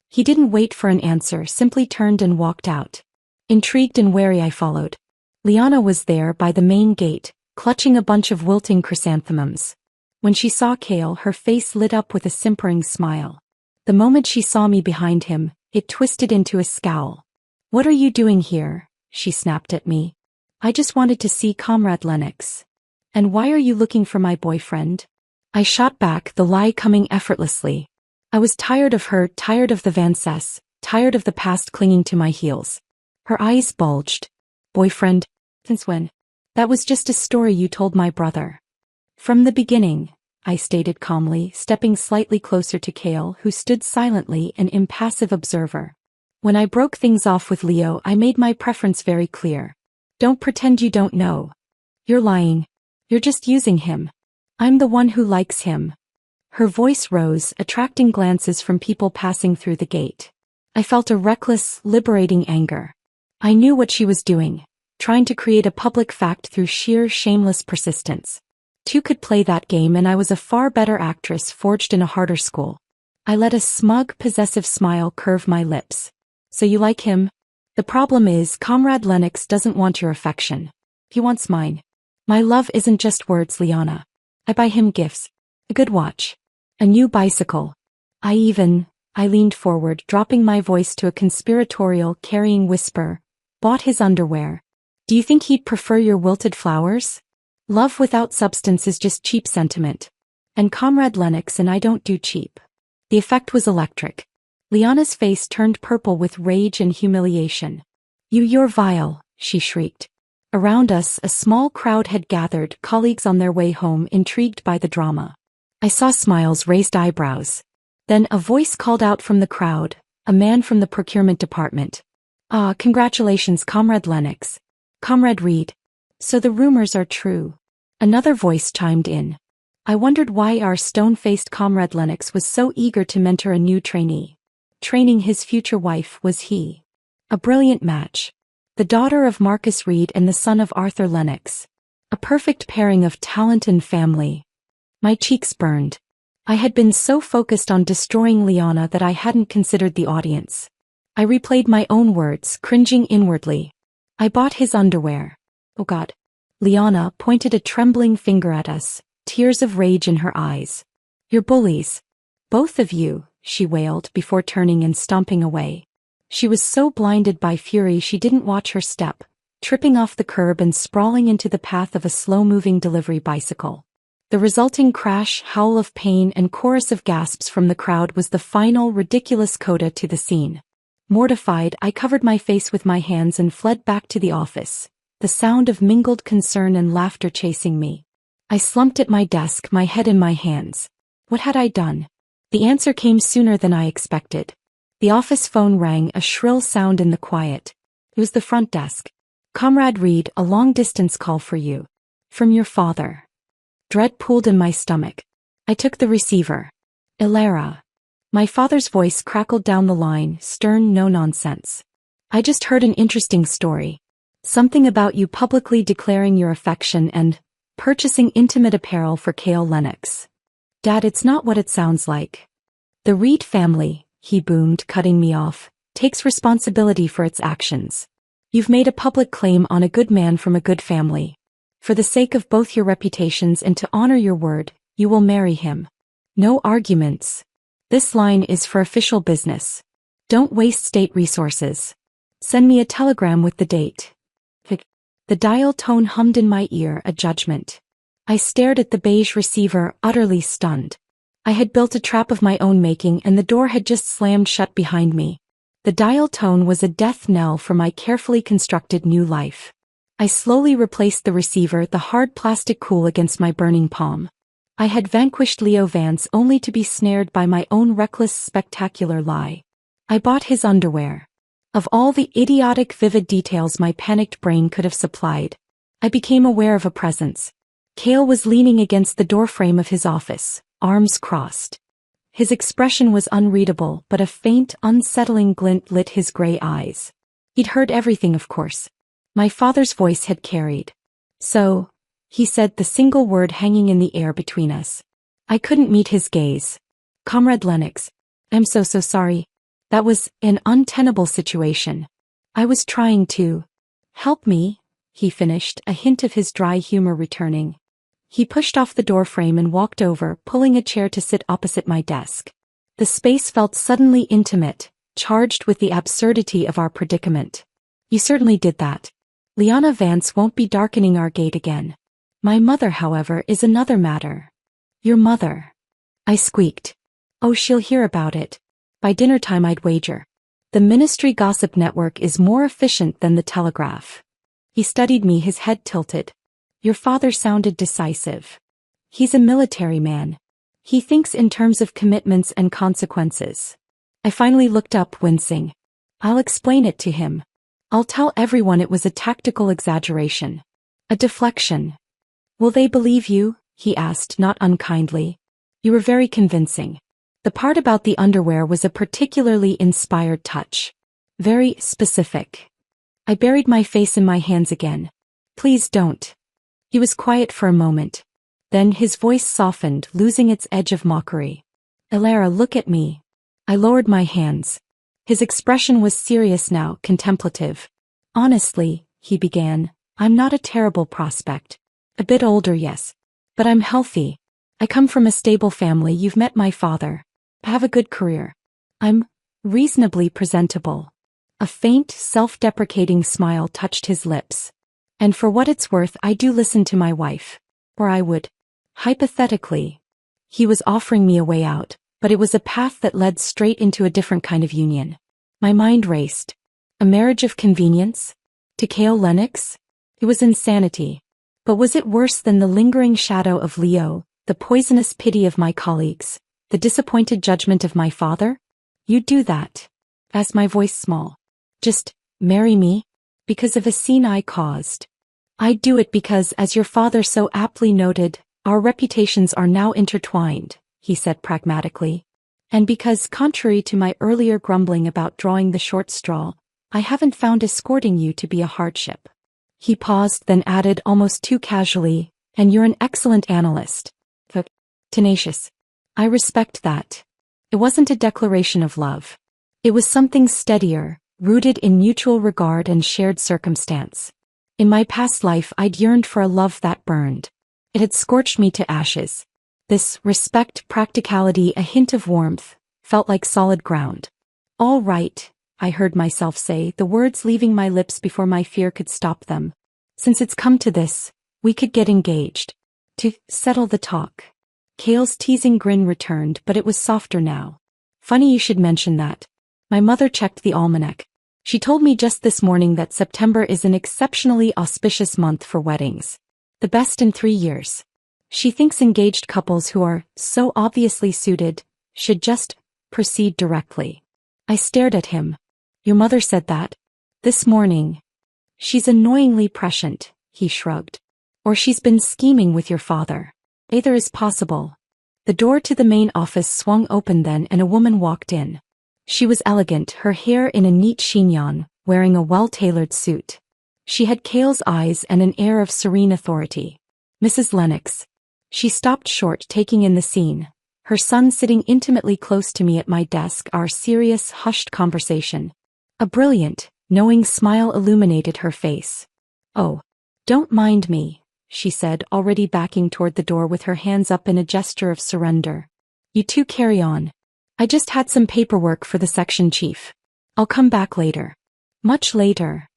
He didn't wait for an answer, simply turned and walked out. Intrigued and wary I followed. Liana was there by the main gate, clutching a bunch of wilting chrysanthemums. When she saw Kale, her face lit up with a simpering smile. The moment she saw me behind him, it twisted into a scowl. "What are you doing here?" she snapped at me. "I just wanted to see Comrade Lennox." "And why are you looking for my boyfriend?" I shot back, the lie coming effortlessly. I was tired of her, tired of the Vances, tired of the past clinging to my heels. Her eyes bulged. "Boyfriend? Since when?" "That was just a story you told my brother." "From the beginning," I stated calmly, stepping slightly closer to Kale, who stood silently, an impassive observer. "When I broke things off with Leo, I made my preference very clear. Don't pretend you don't know. You're lying. You're just using him. I'm the one who likes him." Her voice rose, attracting glances from people passing through the gate. I felt a reckless, liberating anger. I knew what she was doing, trying to create a public fact through sheer, shameless persistence. Two could play that game, and I was a far better actress forged in a harder school. I let a smug, possessive smile curve my lips. "So you like him?" "The problem is, Comrade Lennox doesn't want your affection. He wants mine. My love isn't just words, Liana. I buy him gifts. A good watch. A new bicycle. I leaned forward, dropping my voice to a conspiratorial, carrying whisper, bought his underwear. Do you think he'd prefer your wilted flowers? Love without substance is just cheap sentiment. And Comrade Lennox and I don't do cheap." The effect was electric. Liana's face turned purple with rage and humiliation. You're vile," she shrieked. Around us, a small crowd had gathered, colleagues on their way home, intrigued by the drama. I saw smiles, raised eyebrows. Then a voice called out from the crowd, a man from the procurement department. "Ah, congratulations, Comrade Lennox. Comrade Reed. So the rumors are true." Another voice chimed in. I wondered why our stone-faced Comrade Lennox was so eager to mentor a new trainee. Training his future wife was he. A brilliant match. The daughter of Marcus Reed and the son of Arthur Lennox. A perfect pairing of talent and family. My cheeks burned. I had been so focused on destroying Liana that I hadn't considered the audience. I replayed my own words, cringing inwardly. I bought his underwear. Oh God. Liana pointed a trembling finger at us, tears of rage in her eyes. "You're bullies. Both of you," she wailed before turning and stomping away. She was so blinded by fury she didn't watch her step, tripping off the curb and sprawling into the path of a slow-moving delivery bicycle. The resulting crash, howl of pain and chorus of gasps from the crowd was the final, ridiculous coda to the scene. Mortified, I covered my face with my hands and fled back to the office, the sound of mingled concern and laughter chasing me. I slumped at my desk, my head in my hands. What had I done? The answer came sooner than I expected. The office phone rang, a shrill sound in the quiet. It was the front desk. "Comrade Reed, a long-distance call for you. From your father." Dread pooled in my stomach. I took the receiver. "Elara." My father's voice crackled down the line, stern, no nonsense. "I just heard an interesting story. Something about you publicly declaring your affection and purchasing intimate apparel for Kale Lennox. Dad, it's not what it sounds like. The Reed family," he boomed, cutting me off, "takes responsibility for its actions. You've made a public claim on a good man from a good family. For the sake of both your reputations and to honor your word, you will marry him. No arguments. This line is for official business. Don't waste state resources. Send me a telegram with the date." The dial tone hummed in my ear, a judgment. I stared at the beige receiver, utterly stunned. I had built a trap of my own making and the door had just slammed shut behind me. The dial tone was a death knell for my carefully constructed new life. I slowly replaced the receiver, the hard plastic cool against my burning palm. I had vanquished Leo Vance only to be snared by my own reckless, spectacular lie. I bought his underwear. Of all the idiotic, vivid details my panicked brain could have supplied, I became aware of a presence. Cale was leaning against the doorframe of his office, arms crossed. His expression was unreadable, but a faint, unsettling glint lit his gray eyes. He'd heard everything, of course. My father's voice had carried. So, he said, the single word hanging in the air between us. I couldn't meet his gaze. Comrade Lennox, I'm so sorry. That was an untenable situation. I was trying to help me, he finished, a hint of his dry humor returning. He pushed off the doorframe and walked over, pulling a chair to sit opposite my desk. The space felt suddenly intimate, charged with the absurdity of our predicament. You certainly did that. Liana Vance won't be darkening our gate again. My mother, however, is another matter. Your mother? I squeaked. Oh, she'll hear about it. By dinner time, I'd wager. The Ministry Gossip Network is more efficient than the Telegraph. He studied me, his head tilted. Your father sounded decisive. He's a military man. He thinks in terms of commitments and consequences. I finally looked up, wincing. I'll explain it to him. I'll tell everyone it was a tactical exaggeration. A deflection. Will they believe you? He asked, not unkindly. You were very convincing. The part about the underwear was a particularly inspired touch. Very specific. I buried my face in my hands again. Please don't. He was quiet for a moment. Then his voice softened, losing its edge of mockery. Elara, look at me. I lowered my hands. His expression was serious now, contemplative. Honestly, he began, I'm not a terrible prospect. A bit older, yes. But I'm healthy. I come from a stable family. You've met my father. I have a good career. I'm reasonably presentable. A faint, self-deprecating smile touched his lips. And for what it's worth, I do listen to my wife. Or I would. Hypothetically. He was offering me a way out, but it was a path that led straight into a different kind of union. My mind raced. A marriage of convenience? To Cale Lennox? It was insanity. But was it worse than the lingering shadow of Leo, the poisonous pity of my colleagues, the disappointed judgment of my father? You'd do that. Asked my voice small. Just marry me? Because of a scene I caused. I'd do it because, as your father so aptly noted, our reputations are now intertwined, he said pragmatically. And because, contrary to my earlier grumbling about drawing the short straw, I haven't found escorting you to be a hardship. He paused, then added almost too casually, and you're an excellent analyst. Tenacious. I respect that. It wasn't a declaration of love. It was something steadier, rooted in mutual regard and shared circumstance. In my past life, I'd yearned for a love that burned. It had scorched me to ashes. This respect, practicality, a hint of warmth, felt like solid ground. All right, I heard myself say, the words leaving my lips before my fear could stop them. Since it's come to this, we could get engaged. To settle the talk. Cale's teasing grin returned, but it was softer now. Funny you should mention that. My mother checked the almanac. She told me just this morning that September is an exceptionally auspicious month for weddings. The best in 3 years. She thinks engaged couples who are so obviously suited should just proceed directly. I stared at him. Your mother said that? This morning. She's annoyingly prescient, he shrugged. Or she's been scheming with your father. Either is possible. The door to the main office swung open then and a woman walked in. She was elegant, her hair in a neat chignon, wearing a well-tailored suit. She had Cale's eyes and an air of serene authority. Mrs. Lennox. She stopped short, taking in the scene. Her son sitting intimately close to me at my desk, our serious, hushed conversation. A brilliant, knowing smile illuminated her face. Oh, don't mind me, she said, already backing toward the door with her hands up in a gesture of surrender. You two carry on. I just had some paperwork for the section chief. I'll come back later. Much later.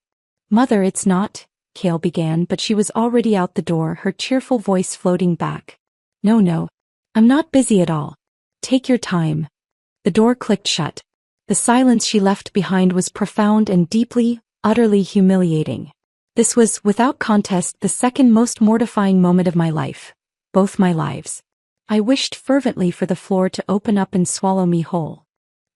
Mother, it's not, Cale began, but she was already out the door, her cheerful voice floating back. No, I'm not busy at all. Take your time. The door clicked shut. The silence she left behind was profound and deeply, utterly humiliating. This was, without contest, the second most mortifying moment of my life. Both my lives. I wished fervently for the floor to open up and swallow me whole.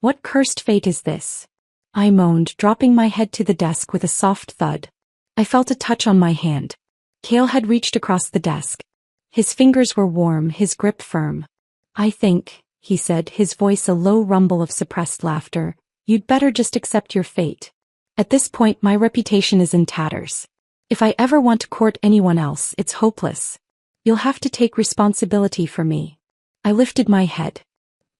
What cursed fate is this? I moaned, dropping my head to the desk with a soft thud. I felt a touch on my hand. Cale had reached across the desk. His fingers were warm, his grip firm. I think, he said, his voice a low rumble of suppressed laughter, you'd better just accept your fate. At this point my reputation is in tatters. If I ever want to court anyone else, it's hopeless. You'll have to take responsibility for me. I lifted my head.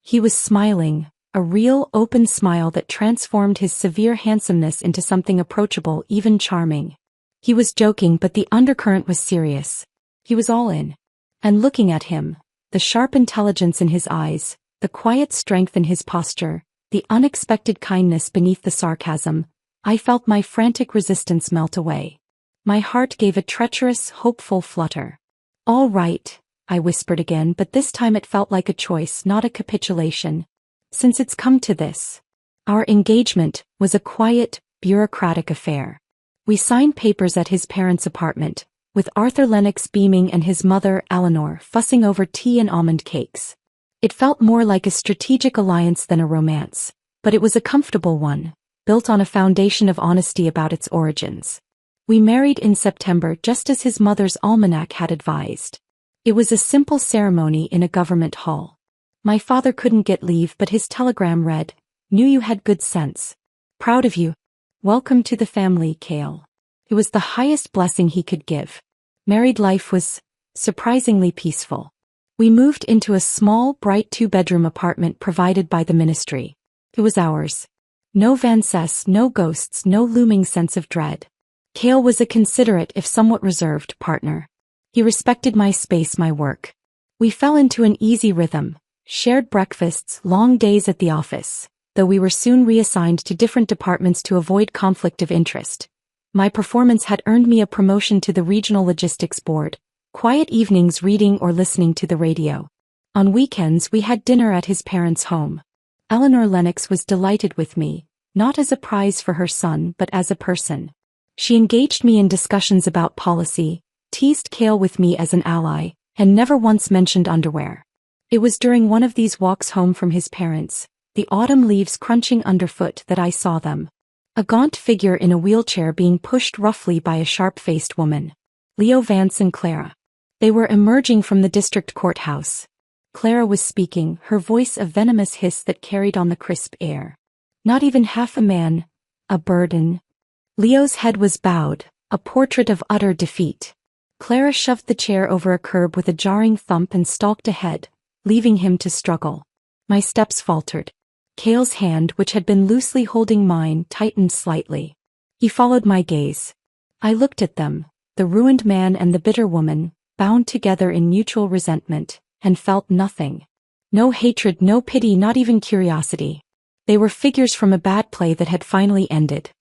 He was smiling, a real, open smile that transformed his severe handsomeness into something approachable, even charming. He was joking, but the undercurrent was serious. He was all in. And looking at him, the sharp intelligence in his eyes, the quiet strength in his posture, the unexpected kindness beneath the sarcasm, I felt my frantic resistance melt away. My heart gave a treacherous, hopeful flutter. All right, I whispered again, but this time it felt like a choice, not a capitulation. Since it's come to this. Our engagement was a quiet, bureaucratic affair. We signed papers at his parents' apartment, with Arthur Lennox beaming and his mother, Eleanor, fussing over tea and almond cakes. It felt more like a strategic alliance than a romance, but it was a comfortable one, built on a foundation of honesty about its origins. We married in September just as his mother's almanac had advised. It was a simple ceremony in a government hall. My father couldn't get leave, but his telegram read, "Knew you had good sense. Proud of you. Welcome to the family, Cale." It was the highest blessing he could give. Married life was surprisingly peaceful. We moved into a small, bright 2-bedroom apartment provided by the ministry. It was ours. No Vances, no ghosts, no looming sense of dread. Cale was a considerate, if somewhat reserved, partner. He respected my space, my work. We fell into an easy rhythm, shared breakfasts, long days at the office, though we were soon reassigned to different departments to avoid conflict of interest. My performance had earned me a promotion to the regional logistics board, quiet evenings reading or listening to the radio. On weekends we had dinner at his parents' home. Eleanor Lennox was delighted with me, not as a prize for her son but as a person. She engaged me in discussions about policy, teased Cale with me as an ally, and never once mentioned underwear. It was during one of these walks home from his parents, the autumn leaves crunching underfoot, that I saw them. A gaunt figure in a wheelchair being pushed roughly by a sharp-faced woman. Leo Vance and Clara. They were emerging from the district courthouse. Clara was speaking, her voice a venomous hiss that carried on the crisp air. Not even half a man, a burden. Leo's head was bowed, a portrait of utter defeat. Clara shoved the chair over a curb with a jarring thump and stalked ahead, leaving him to struggle. My steps faltered. Cale's hand, which had been loosely holding mine, tightened slightly. He followed my gaze. I looked at them, the ruined man and the bitter woman, bound together in mutual resentment, and felt nothing. No hatred, no pity, not even curiosity. They were figures from a bad play that had finally ended.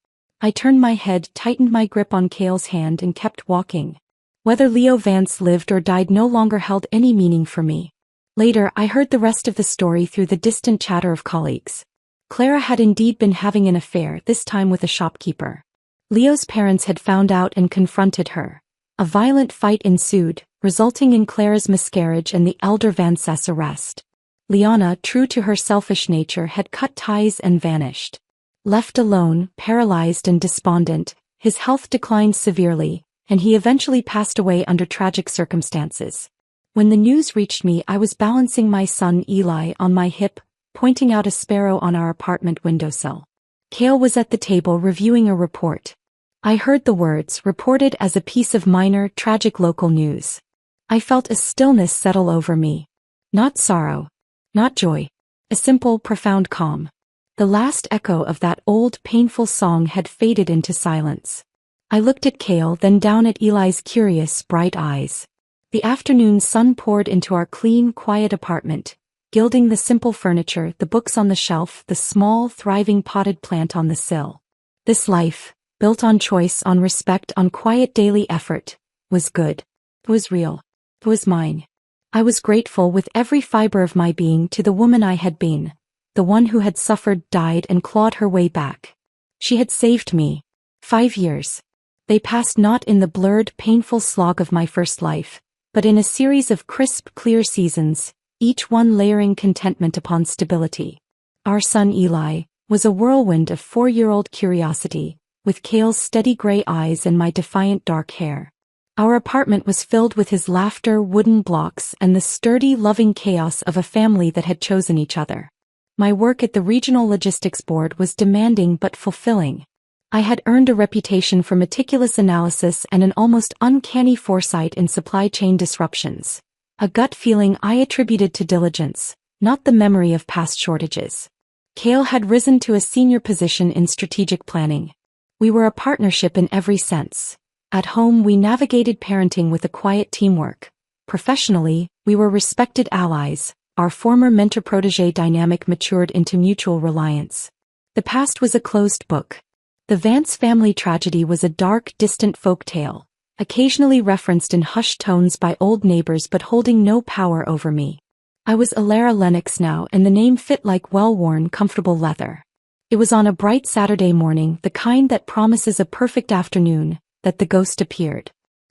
I turned my head, tightened my grip on Cale's hand, and kept walking. Whether Leo Vance lived or died no longer held any meaning for me. Later, I heard the rest of the story through the distant chatter of colleagues. Clara had indeed been having an affair, this time with a shopkeeper. Leo's parents had found out and confronted her. A violent fight ensued, resulting in Clara's miscarriage and the elder Vance's arrest. Liana, true to her selfish nature, had cut ties and vanished. Left alone, paralyzed and despondent, his health declined severely, and he eventually passed away under tragic circumstances. When the news reached me, I was balancing my son Eli on my hip, pointing out a sparrow on our apartment windowsill. Cale was at the table reviewing a report. I heard the words, reported as a piece of minor, tragic local news. I felt a stillness settle over me. Not sorrow. Not joy. A simple, profound calm. The last echo of that old, painful song had faded into silence. I looked at Cale, then down at Eli's curious, bright eyes. The afternoon sun poured into our clean, quiet apartment, gilding the simple furniture, the books on the shelf, the small, thriving potted plant on the sill. This life, built on choice, on respect, on quiet daily effort, was good. It was real. It was mine. I was grateful with every fiber of my being to the woman I had been, the one who had suffered, died, and clawed her way back. She had saved me. 5 years. They passed not in the blurred, painful slog of my first life, but in a series of crisp, clear seasons, each one layering contentment upon stability. Our son Eli was a whirlwind of 4-year-old curiosity, with Cale's steady gray eyes and my defiant dark hair. Our apartment was filled with his laughter, wooden blocks, and the sturdy, loving chaos of a family that had chosen each other. My work at the Regional Logistics Board was demanding but fulfilling. I had earned a reputation for meticulous analysis and an almost uncanny foresight in supply chain disruptions, a gut feeling I attributed to diligence, not the memory of past shortages. Cale had risen to a senior position in strategic planning. We were a partnership in every sense. At home we navigated parenting with a quiet teamwork. Professionally, we were respected allies. Our former mentor-protégé dynamic matured into mutual reliance. The past was a closed book. The Vance family tragedy was a dark, distant folk tale, occasionally referenced in hushed tones by old neighbors but holding no power over me. I was Alara Lennox now, and the name fit like well-worn, comfortable leather. It was on a bright Saturday morning, the kind that promises a perfect afternoon, that the ghost appeared.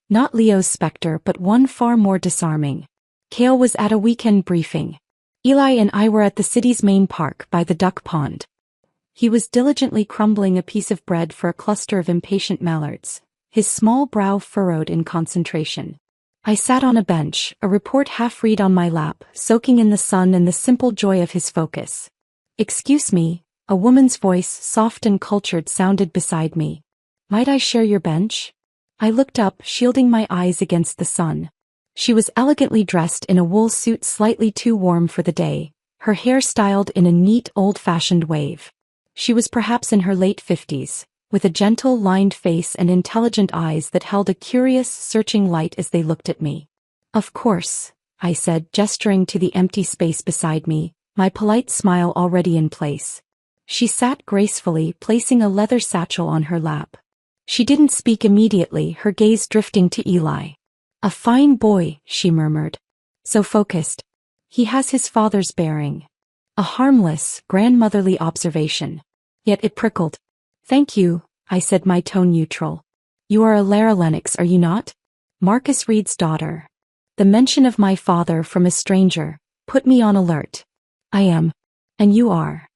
Not Leo's specter, but one far more disarming. Cale was at a weekend briefing. Eli and I were at the city's main park by the duck pond. He was diligently crumbling a piece of bread for a cluster of impatient mallards, his small brow furrowed in concentration. I sat on a bench, a report half-read on my lap, soaking in the sun and the simple joy of his focus. "Excuse me," a woman's voice, soft and cultured, sounded beside me. "Might I share your bench?" I looked up, shielding my eyes against the sun. She was elegantly dressed in a wool suit slightly too warm for the day, her hair styled in a neat, old-fashioned wave. She was perhaps in her late 50s, with a gentle, lined face and intelligent eyes that held a curious, searching light as they looked at me. "Of course," I said, gesturing to the empty space beside me, my polite smile already in place. She sat gracefully, placing a leather satchel on her lap. She didn't speak immediately, her gaze drifting to Eli. "A fine boy," she murmured. "So focused. He has his father's bearing." A harmless, grandmotherly observation. Yet it prickled. "Thank you," I said, my tone neutral. "You are Alara Lennox, are you not? Marcus Reed's daughter." The mention of my father from a stranger put me on alert. "I am. And you are?"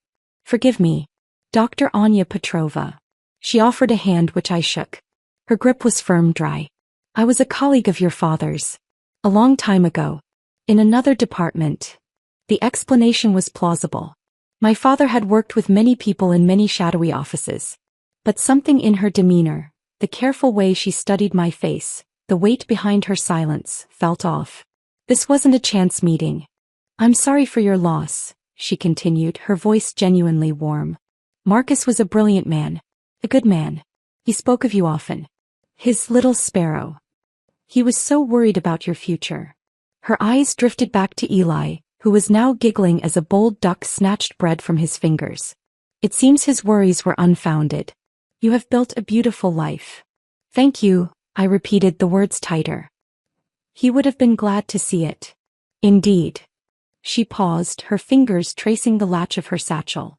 "Forgive me. Dr. Anya Petrova." She offered a hand which I shook. Her grip was firm, dry. "I was a colleague of your father's. A long time ago. In another department." The explanation was plausible. My father had worked with many people in many shadowy offices. But something in her demeanor, the careful way she studied my face, the weight behind her silence, felt off. This wasn't a chance meeting. "I'm sorry for your loss," she continued, her voice genuinely warm. "Marcus was a brilliant man. A good man. He spoke of you often. His little sparrow. He was so worried about your future." Her eyes drifted back to Eli, who was now giggling as a bold duck snatched bread from his fingers. "It seems his worries were unfounded. You have built a beautiful life." "Thank you," I repeated, the words tighter. "He would have been glad to see it." "Indeed." She paused, her fingers tracing the latch of her satchel.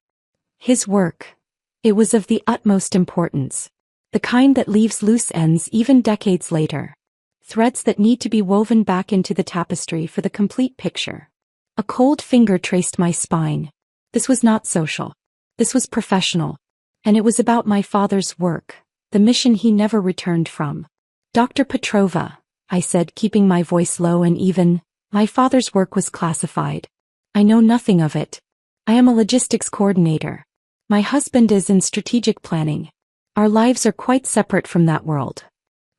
"His work. It was of the utmost importance. The kind that leaves loose ends even decades later. Threads that need to be woven back into the tapestry for the complete picture." A cold finger traced my spine. This was not social. This was professional. And it was about my father's work, the mission he never returned from. "Dr. Petrova," I said, keeping my voice low and even, "my father's work was classified. I know nothing of it. I am a logistics coordinator. My husband is in strategic planning. Our lives are quite separate from that world."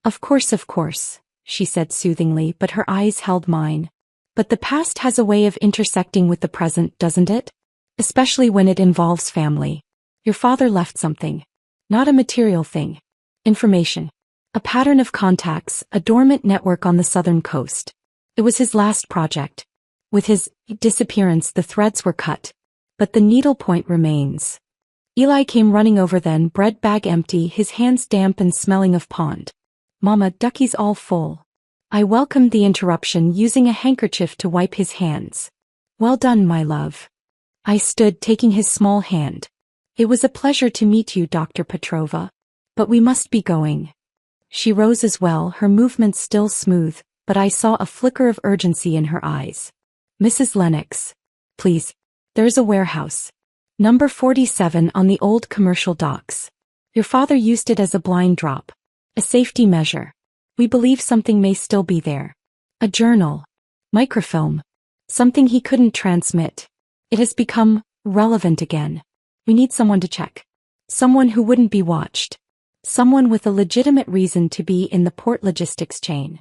Of course," she said soothingly, but her eyes held mine. "But the past has a way of intersecting with the present, doesn't it? Especially when it involves family. Your father left something. Not a material thing. Information. A pattern of contacts, a dormant network on the southern coast. It was his last project. With his disappearance, the threads were cut. But the needle point remains." Eli came running over then, bread bag empty, his hands damp and smelling of pond. "Mama, ducky's all full." I welcomed the interruption, using a handkerchief to wipe his hands. Well done, my love. I stood, taking his small hand. It was a pleasure to meet you, Dr. Petrova. But we must be going. She rose as well, her movements still smooth, but I saw a flicker of urgency in her eyes. Mrs. Lennox. Please. There's a warehouse. Number 47 on the old commercial docks. Your father used it as a blind drop. A safety measure. We believe something may still be there. A journal. Microfilm. Something he couldn't transmit. It has become relevant again. We need someone to check. Someone who wouldn't be watched. Someone with a legitimate reason to be in the port logistics chain.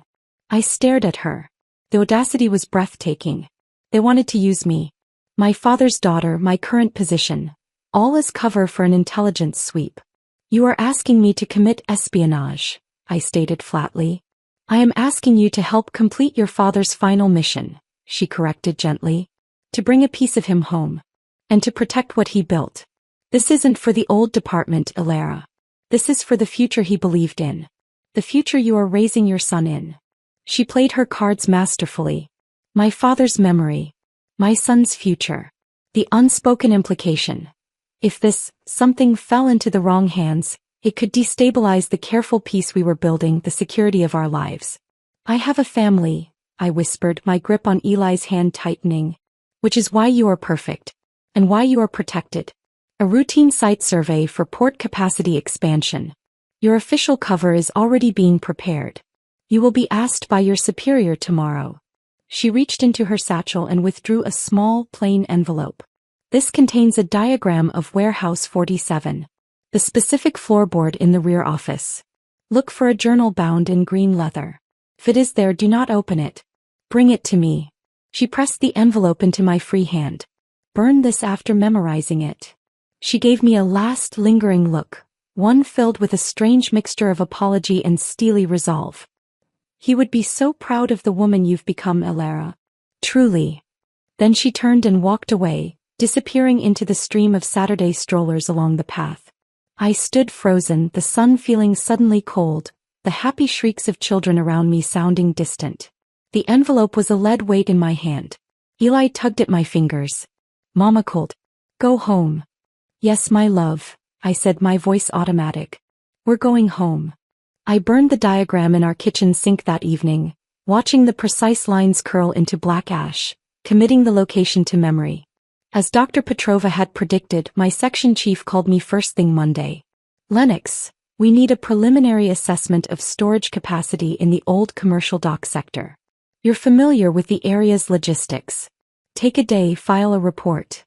I stared at her. The audacity was breathtaking. They wanted to use me. My father's daughter, my current position. All as cover for an intelligence sweep. You are asking me to commit espionage, I stated flatly. I am asking you to help complete your father's final mission, she corrected gently. To bring a piece of him home. And to protect what he built. This isn't for the old department, Ilara. This is for the future he believed in. The future you are raising your son in. She played her cards masterfully. My father's memory. My son's future. The unspoken implication. If this something fell into the wrong hands, it could destabilize the careful peace we were building, the security of our lives. I have a family, I whispered, my grip on Eli's hand tightening. Which is why you are perfect. And why you are protected. A routine site survey for port capacity expansion. Your official cover is already being prepared. You will be asked by your superior tomorrow. She reached into her satchel and withdrew a small, plain envelope. This contains a diagram of Warehouse 47. The specific floorboard in the rear office. Look for a journal bound in green leather. If it is there, do not open it. Bring it to me. She pressed the envelope into my free hand. Burn this after memorizing it. She gave me a last lingering look, one filled with a strange mixture of apology and steely resolve. He would be so proud of the woman you've become, Ilara. Truly. Then she turned and walked away, disappearing into the stream of Saturday strollers along the path. I stood frozen, the sun feeling suddenly cold, the happy shrieks of children around me sounding distant. The envelope was a lead weight in my hand. Eli tugged at my fingers. Mama called. Go home. Yes, my love, I said, my voice automatic. We're going home. I burned the diagram in our kitchen sink that evening, watching the precise lines curl into black ash, committing the location to memory. As Dr. Petrova had predicted, my section chief called me first thing Monday. Lennox, we need a preliminary assessment of storage capacity in the old commercial dock sector. You're familiar with the area's logistics. Take a day, file a report.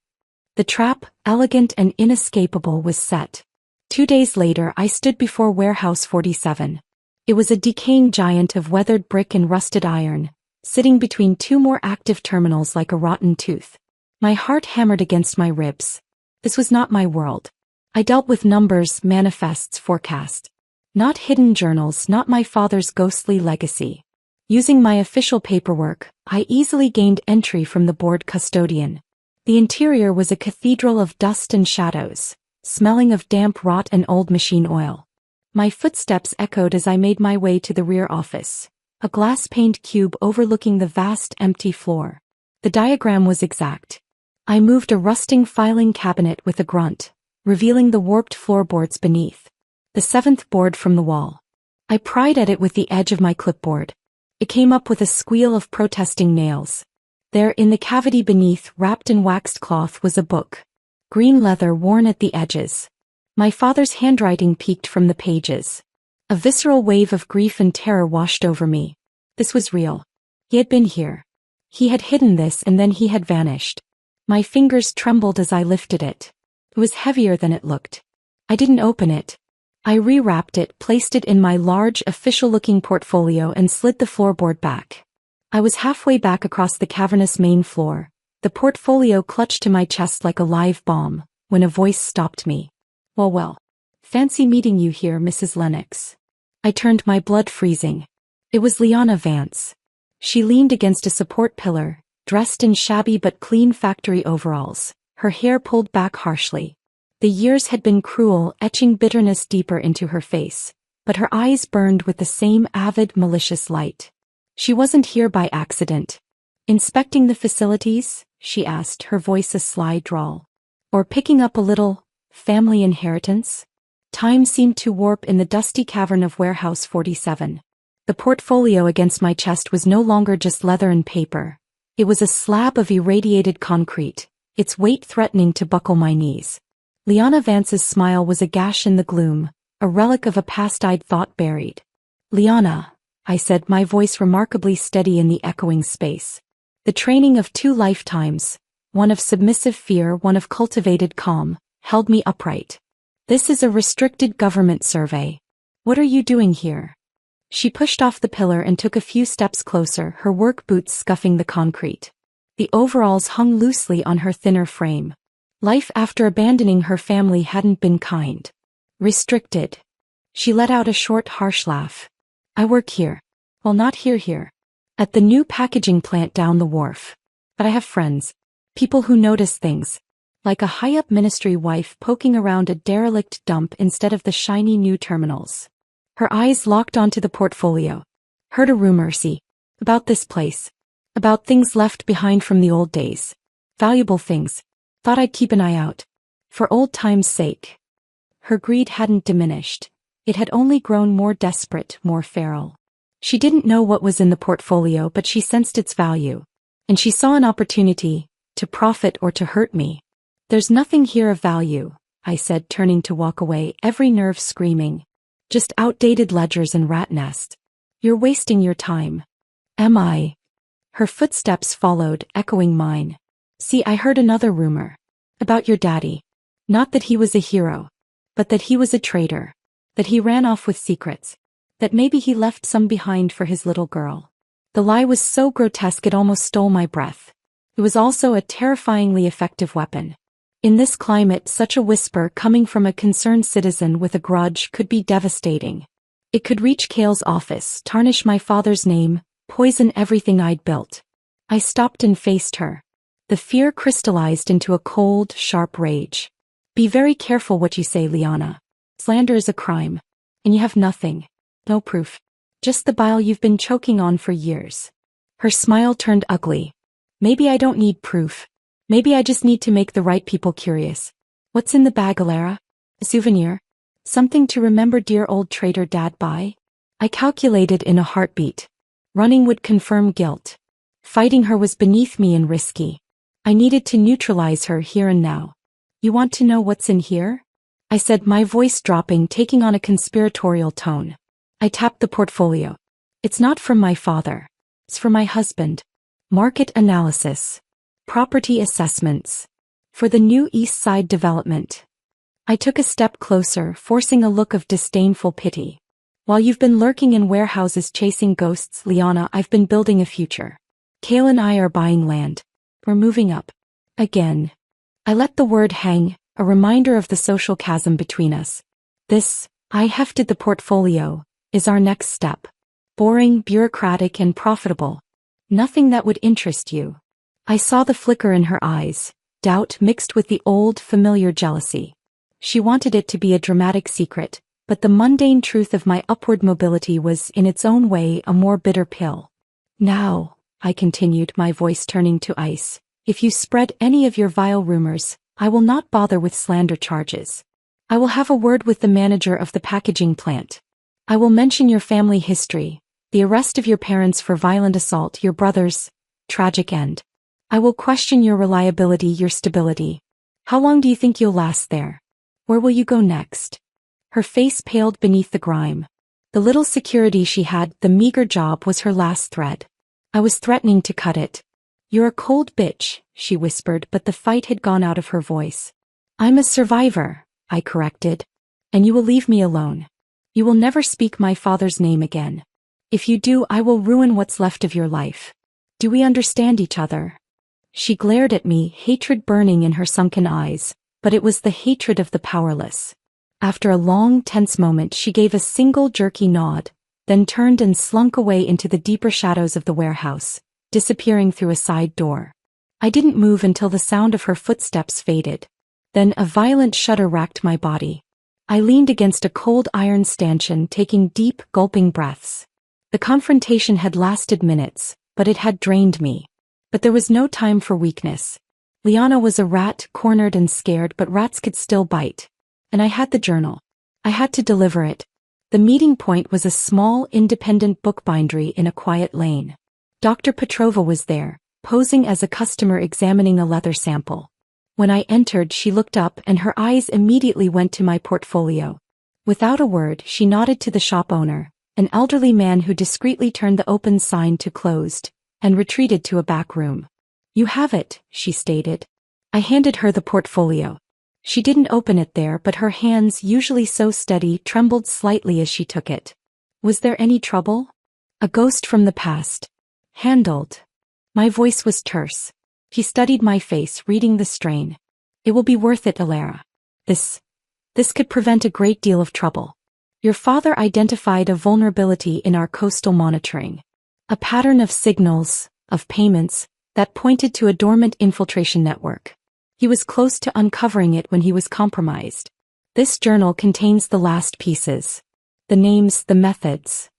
The trap, elegant and inescapable, was set. 2 days later I stood before Warehouse 47. It was a decaying giant of weathered brick and rusted iron, sitting between two more active terminals like a rotten tooth. My heart hammered against my ribs. This was not my world. I dealt with numbers, manifests, forecasts. Not hidden journals, not my father's ghostly legacy. Using my official paperwork, I easily gained entry from the board custodian. The interior was a cathedral of dust and shadows, smelling of damp rot and old machine oil. My footsteps echoed as I made my way to the rear office, a glass-paned cube overlooking the vast empty floor. The diagram was exact. I moved a rusting filing cabinet with a grunt, revealing the warped floorboards beneath. The seventh board from the wall. I pried at it with the edge of my clipboard. It came up with a squeal of protesting nails. There, in the cavity beneath, wrapped in waxed cloth, was a book. Green leather worn at the edges. My father's handwriting peeked from the pages. A visceral wave of grief and terror washed over me. This was real. He had been here. He had hidden this and then he had vanished. My fingers trembled as I lifted it. It was heavier than it looked. I didn't open it. I rewrapped it, placed it in my large, official-looking portfolio and slid the floorboard back. I was halfway back across the cavernous main floor, the portfolio clutched to my chest like a live bomb, when a voice stopped me. Well. Fancy meeting you here, Mrs. Lennox. I turned, my blood freezing. It was Liana Vance. She leaned against a support pillar, dressed in shabby but clean factory overalls, her hair pulled back harshly. The years had been cruel, etching bitterness deeper into her face, but her eyes burned with the same avid, malicious light. She wasn't here by accident. Inspecting the facilities? She asked, her voice a sly drawl. Or picking up a little family inheritance? Time seemed to warp in the dusty cavern of Warehouse 47. The portfolio against my chest was no longer just leather and paper. It was a slab of irradiated concrete, its weight threatening to buckle my knees. Liana Vance's smile was a gash in the gloom, a relic of a past I'd thought buried. Liana, I said, my voice remarkably steady in the echoing space. The training of 2 lifetimes, one of submissive fear, one of cultivated calm, held me upright. This is a restricted government survey. What are you doing here? She pushed off the pillar and took a few steps closer, her work boots scuffing the concrete. The overalls hung loosely on her thinner frame. Life after abandoning her family hadn't been kind. Restricted. She let out a short, harsh laugh. I work here. Well, not here. At the new packaging plant down the wharf. But I have friends. People who notice things. Like a high-up ministry wife poking around a derelict dump instead of the shiny new terminals. Her eyes locked onto the portfolio. Heard a rumor, see? About this place. About things left behind from the old days. Valuable things. Thought I'd keep an eye out. For old time's sake. Her greed hadn't diminished. It had only grown more desperate, more feral. She didn't know what was in the portfolio, but she sensed its value. And she saw an opportunity, to profit or to hurt me. There's nothing here of value, I said, turning to walk away, every nerve screaming. Just outdated ledgers and rat nests. You're wasting your time. Am I? Her footsteps followed, echoing mine. See, I heard another rumor. About your daddy. Not that he was a hero. But that he was a traitor. That he ran off with secrets. That maybe he left some behind for his little girl. The lie was so grotesque it almost stole my breath. It was also a terrifyingly effective weapon. In this climate, such a whisper coming from a concerned citizen with a grudge could be devastating. It could reach Kale's office, tarnish my father's name, poison everything I'd built. I stopped and faced her. The fear crystallized into a cold, sharp rage. Be very careful what you say, Liana. Slander is a crime. And you have nothing. No proof. Just the bile you've been choking on for years. Her smile turned ugly. Maybe I don't need proof. Maybe I just need to make the right people curious. What's in the bag, Alara? A souvenir? Something to remember dear old traitor Dad by? I calculated in a heartbeat. Running would confirm guilt. Fighting her was beneath me and risky. I needed to neutralize her here and now. You want to know what's in here? I said, my voice dropping, taking on a conspiratorial tone. I tapped the portfolio. It's not from my father. It's for my husband. Market analysis. Property assessments. For the new East Side development. I took a step closer, forcing a look of disdainful pity. While you've been lurking in warehouses chasing ghosts, Liana, I've been building a future. Kale and I are buying land. We're moving up. Again. I let the word hang, a reminder of the social chasm between us. This, I hefted the portfolio, is our next step. Boring, bureaucratic, and profitable. Nothing that would interest you. I saw the flicker in her eyes, doubt mixed with the old, familiar jealousy. She wanted it to be a dramatic secret, but the mundane truth of my upward mobility was, in its own way, a more bitter pill. Now, I continued, my voice turning to ice, if you spread any of your vile rumors, I will not bother with slander charges. I will have a word with the manager of the packaging plant. I will mention your family history, the arrest of your parents for violent assault, your brother's tragic end. I will question your reliability, your stability. How long do you think you'll last there? Where will you go next? Her face paled beneath the grime. The little security she had, the meager job, was her last thread. I was threatening to cut it. You're a cold bitch, she whispered, but the fight had gone out of her voice. I'm a survivor, I corrected. And you will leave me alone. You will never speak my father's name again. If you do, I will ruin what's left of your life. Do we understand each other? She glared at me, hatred burning in her sunken eyes, but it was the hatred of the powerless. After a long, tense moment, she gave a single jerky nod, then turned and slunk away into the deeper shadows of the warehouse, disappearing through a side door. I didn't move until the sound of her footsteps faded. Then a violent shudder racked my body. I leaned against a cold iron stanchion, taking deep, gulping breaths. The The confrontation had lasted minutes, but it had drained me. But there was no time for weakness. Liana was a rat, cornered and scared, but rats could still bite. And I had the journal. I had to deliver it. The meeting point was a small, independent bookbindery in a quiet lane. Dr. Petrova was there, posing as a customer examining a leather sample. When I entered, she looked up and her eyes immediately went to my portfolio. Without a word, she nodded to the shop owner, an elderly man who discreetly turned the open sign to closed, and retreated to a back room. "You have it," she stated. I handed her the portfolio. She didn't open it there, but her hands, usually so steady, trembled slightly as she took it. "Was there any trouble?" "A ghost from the past. Handled." My voice was terse. She studied my face, reading the strain. "It will be worth it, Alara. This could prevent a great deal of trouble. Your father identified a vulnerability in our coastal monitoring. A pattern of signals, of payments, that pointed to a dormant infiltration network. He was close to uncovering it when he was compromised. This journal contains the last pieces. The names, the methods.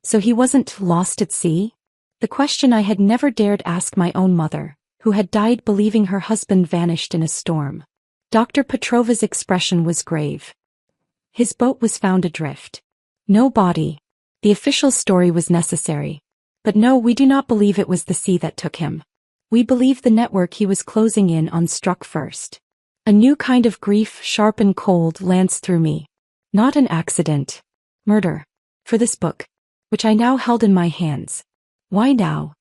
So he wasn't lost at sea? The question I had never dared ask my own mother, who had died believing her husband vanished in a storm. Dr. Petrova's expression was grave. His boat was found adrift. No body. The official story was necessary. But no, we do not believe it was the sea that took him. We believe the network he was closing in on struck first. A new kind of grief, sharp and cold, lanced through me. Not an accident. Murder. For this book, which I now held in my hands. "Why now?"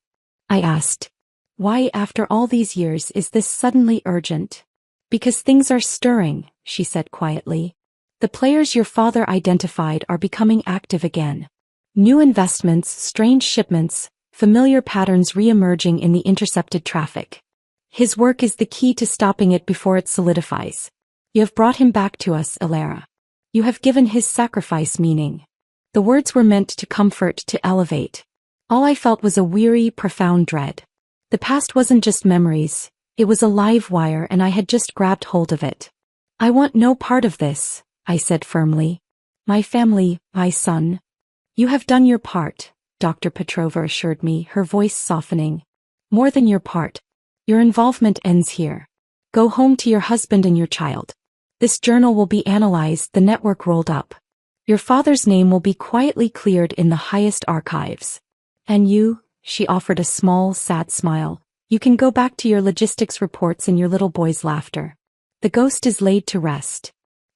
I asked. "Why, after all these years, is this suddenly urgent?" "Because things are stirring," she said quietly. "The players your father identified are becoming active again. New investments, strange shipments, familiar patterns re-emerging in the intercepted traffic. His work is the key to stopping it before it solidifies. You have brought him back to us, Alara. You have given his sacrifice meaning." The words were meant to comfort, to elevate. All I felt was a weary, profound dread. The past wasn't just memories, it was a live wire, and I had just grabbed hold of it. "I want no part of this," I said firmly. "My family, my son." "You have done your part," Dr. Petrova assured me, her voice softening. "More than your part. Your involvement ends here. Go home to your husband and your child. This journal will be analyzed, the network rolled up. Your father's name will be quietly cleared in the highest archives. And you," she offered a small, sad smile, "you can go back to your logistics reports and your little boy's laughter. The ghost is laid to rest."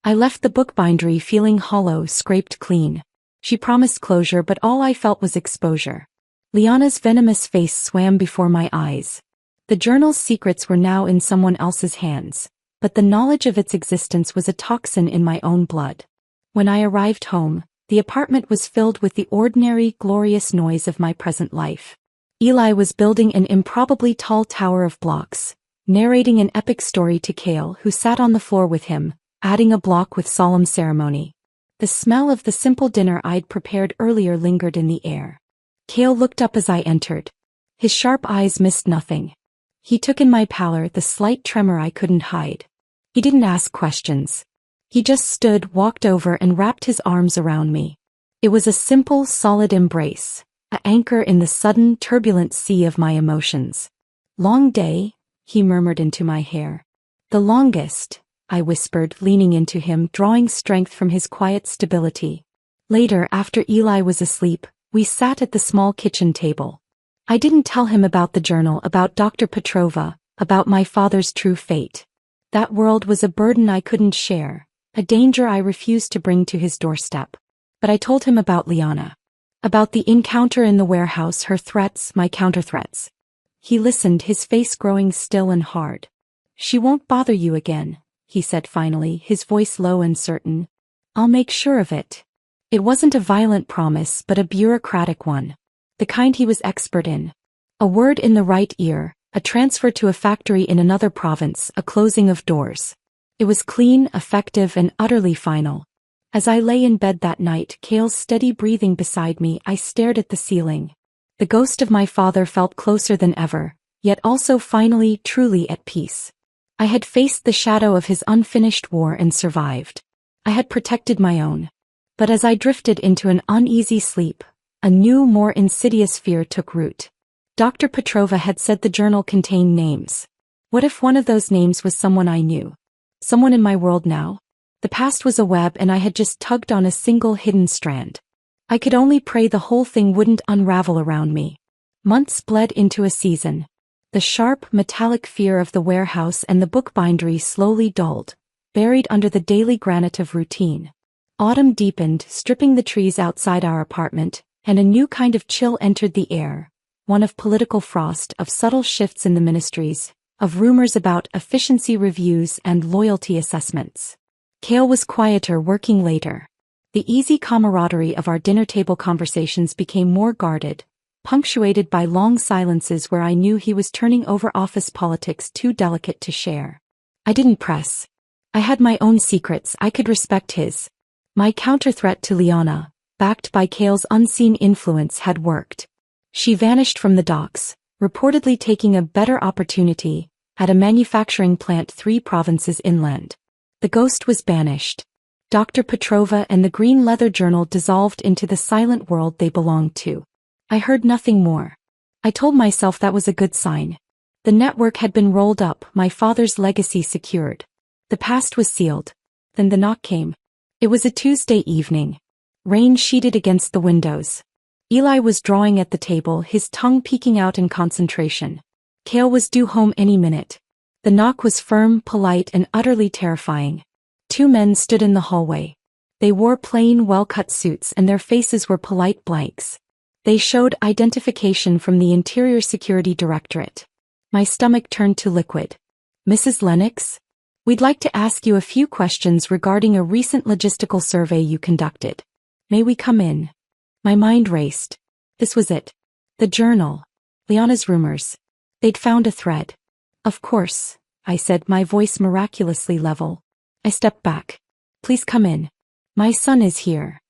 I left the bookbindery feeling hollow, scraped clean. She promised closure, but all I felt was exposure. Liana's venomous face swam before my eyes. The journal's secrets were now in someone else's hands, but the knowledge of its existence was a toxin in my own blood. When I arrived home, the apartment was filled with the ordinary, glorious noise of my present life. Eli was building an improbably tall tower of blocks, narrating an epic story to Kale, who sat on the floor with him, adding a block with solemn ceremony. The smell of the simple dinner I'd prepared earlier lingered in the air. Kale looked up as I entered. His sharp eyes missed nothing. He took in my pallor, the slight tremor I couldn't hide. He didn't ask questions. He just stood, walked over, and wrapped his arms around me. It was a simple, solid embrace, an anchor in the sudden, turbulent sea of my emotions. "Long day," he murmured into my hair. "The longest," I whispered, leaning into him, drawing strength from his quiet stability. Later, after Eli was asleep, we sat at the small kitchen table. I didn't tell him about the journal, about Dr. Petrova, about my father's true fate. That world was a burden I couldn't share, a danger I refused to bring to his doorstep. But I told him about Liana. About the encounter in the warehouse, her threats, my counter-threats. He listened, his face growing still and hard. "She won't bother you again," he said finally, his voice low and certain. "I'll make sure of it." It wasn't a violent promise, but a bureaucratic one. The kind he was expert in. A word in the right ear, a transfer to a factory in another province, a closing of doors. It was clean, effective, and utterly final. As I lay in bed that night, Kale's steady breathing beside me, I stared at the ceiling. The ghost of my father felt closer than ever, yet also finally, truly at peace. I had faced the shadow of his unfinished war and survived. I had protected my own. But as I drifted into an uneasy sleep, A new, more insidious fear took root. Dr. Petrova had said the journal contained names. What if one of those names was someone I knew? Someone in my world now? The past was a web and I had just tugged on a single hidden strand. I could only pray the whole thing wouldn't unravel around me. Months bled into a season. The sharp, metallic fear of the warehouse and the bookbindery slowly dulled, buried under the daily granite of routine. Autumn deepened, stripping the trees outside our apartment, and a new kind of chill entered the air, one of political frost, of subtle shifts in the ministries, of rumors about efficiency reviews and loyalty assessments. Cale was quieter, working later. The easy camaraderie of our dinner table conversations became more guarded, punctuated by long silences where I knew he was turning over office politics too delicate to share. I didn't press. I had my own secrets, I could respect his. My counter-threat to Liana, backed by Cale's unseen influence, had worked. She vanished from the docks, reportedly taking a better opportunity at a manufacturing plant 3 provinces inland. The ghost was banished. Dr. Petrova and the Green Leather Journal dissolved into the silent world they belonged to. I heard nothing more. I told myself that was a good sign. The network had been rolled up, my father's legacy secured. The past was sealed. Then the knock came. It was a Tuesday evening. Rain sheeted against the windows. Eli was drawing at the table, his tongue peeking out in concentration. Cale was due home any minute. The knock was firm, polite, and utterly terrifying. 2 men stood in the hallway. They wore plain, well-cut suits and their faces were polite blanks. They showed identification from the Interior Security Directorate. My stomach turned to liquid. Mrs. Lennox? We'd like to ask you a few questions regarding a recent logistical survey you conducted. May we come in? My mind raced. This was it. The journal. Liana's rumors. They'd found a thread. Of course, I said, my voice miraculously level. I stepped back. Please come in. My son is here.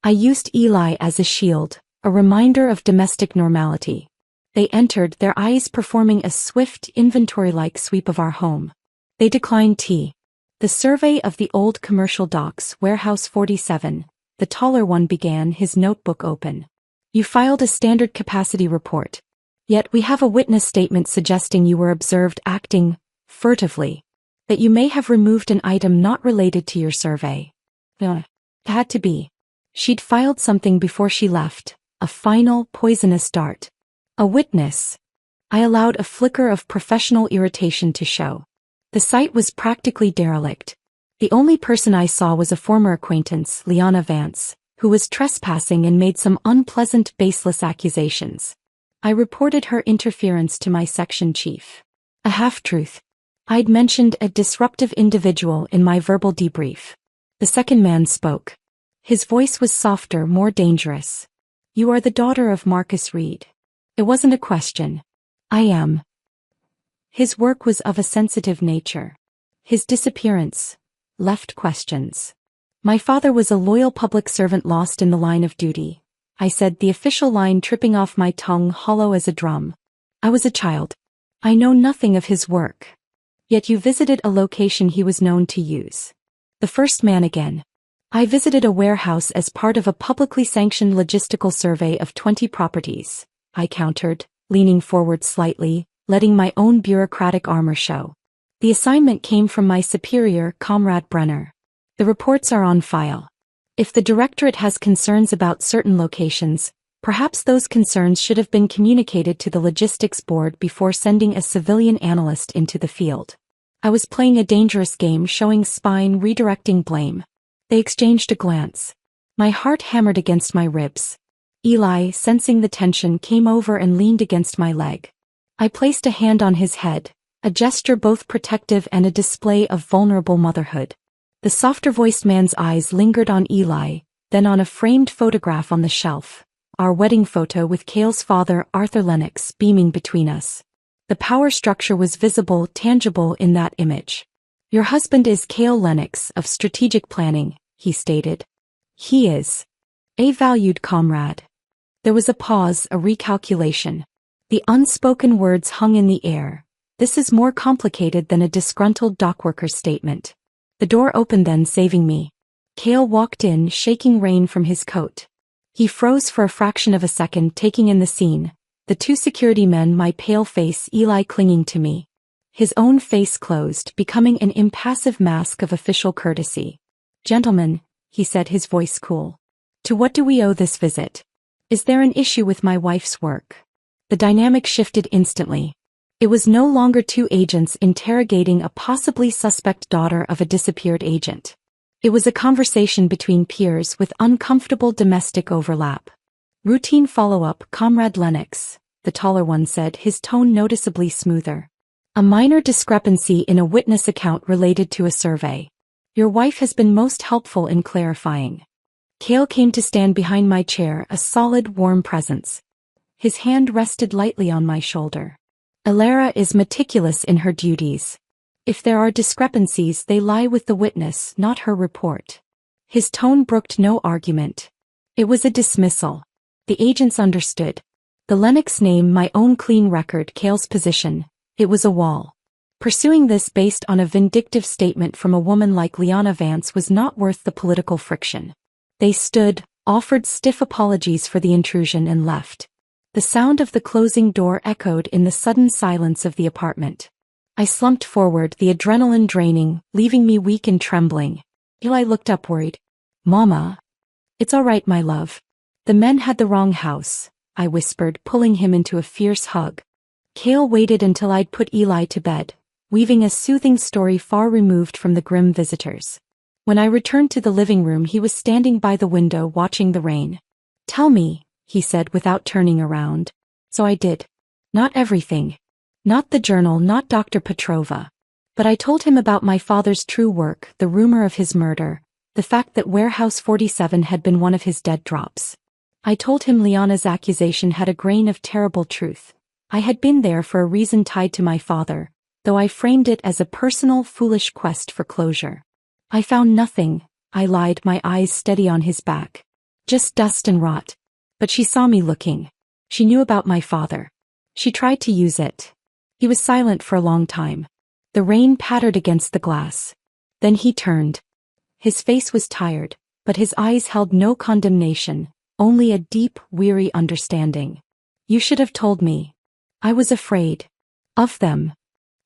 I used Eli as a shield, a reminder of domestic normality. They entered, their eyes performing a swift, inventory-like sweep of our home. They declined tea. The survey of the old commercial docks, Warehouse 47, the taller one began, his notebook open. You filed a standard capacity report. Yet we have a witness statement suggesting you were observed acting furtively. That you may have removed an item not related to your survey. It had to be. She'd filed something before she left, a final, poisonous dart. A witness. I allowed a flicker of professional irritation to show. The site was practically derelict. The only person I saw was a former acquaintance, Liana Vance, who was trespassing and made some unpleasant, baseless accusations. I reported her interference to my section chief. A half-truth. I'd mentioned a disruptive individual in my verbal debrief. The second man spoke. His voice was softer, more dangerous. You are the daughter of Marcus Reed. It wasn't a question. I am. His work was of a sensitive nature. His disappearance left questions. My father was a loyal public servant lost in the line of duty. I said, the official line tripping off my tongue, hollow as a drum. I was a child. I know nothing of his work. Yet you visited a location he was known to use. The first man again. I visited a warehouse as part of a publicly sanctioned logistical survey of 20 properties, I countered, leaning forward slightly, letting my own bureaucratic armor show. The assignment came from my superior, Comrade Brenner. The reports are on file. If the directorate has concerns about certain locations, perhaps those concerns should have been communicated to the logistics board before sending a civilian analyst into the field. I was playing a dangerous game, showing spine, redirecting blame. They exchanged a glance. My heart hammered against my ribs. Eli, sensing the tension, came over and leaned against my leg. I placed a hand on his head, a gesture both protective and a display of vulnerable motherhood. The softer-voiced man's eyes lingered on Eli, then on a framed photograph on the shelf, our wedding photo with Cale's father, Arthur Lennox, beaming between us. The power structure was visible, tangible in that image. Your husband is Cale Lennox of strategic planning, he stated. He is a valued comrade. There was a pause, a recalculation. The unspoken words hung in the air. This is more complicated than a disgruntled dockworker's statement. The door opened then, saving me. Cale walked in, shaking rain from his coat. He froze for a fraction of a second, taking in the scene. The two security men, my pale face, Eli clinging to me. His own face closed, becoming an impassive mask of official courtesy. "Gentlemen," he said, his voice cool. "To what do we owe this visit? Is there an issue with my wife's work?" The dynamic shifted instantly. It was no longer two agents interrogating a possibly suspect daughter of a disappeared agent. It was a conversation between peers with uncomfortable domestic overlap. "Routine follow-up, Comrade Lennox," the taller one said, his tone noticeably smoother. "A minor discrepancy in a witness account related to a survey. Your wife has been most helpful in clarifying." Cale came to stand behind my chair, a solid, warm presence. His hand rested lightly on my shoulder. "Alara is meticulous in her duties. If there are discrepancies, they lie with the witness, not her report." His tone brooked no argument. It was a dismissal. The agents understood. The Lennox name, my own clean record, Cale's position. It was a wall. Pursuing this based on a vindictive statement from a woman like Liana Vance was not worth the political friction. They stood, offered stiff apologies for the intrusion, and left. The sound of the closing door echoed in the sudden silence of the apartment. I slumped forward, the adrenaline draining, leaving me weak and trembling. Eli looked up, worried. "Mama." "It's all right, my love. The men had the wrong house," I whispered, pulling him into a fierce hug. Cale waited until I'd put Eli to bed, weaving a soothing story far removed from the grim visitors. When I returned to the living room, he was standing by the window watching the rain. "Tell me," he said without turning around. So I did. Not everything. Not the journal, not Dr. Petrova. But I told him about my father's true work, the rumor of his murder, the fact that Warehouse 47 had been one of his dead drops. I told him Liana's accusation had a grain of terrible truth. I had been there for a reason tied to my father, though I framed it as a personal, foolish quest for closure. "I found nothing," I lied, my eyes steady on his back. "Just dust and rot." But she saw me looking. She knew about my father. She tried to use it. He was silent for a long time. The rain pattered against the glass. Then he turned. His face was tired, but his eyes held no condemnation, only a deep, weary understanding. "You should have told me. I was afraid. Of them."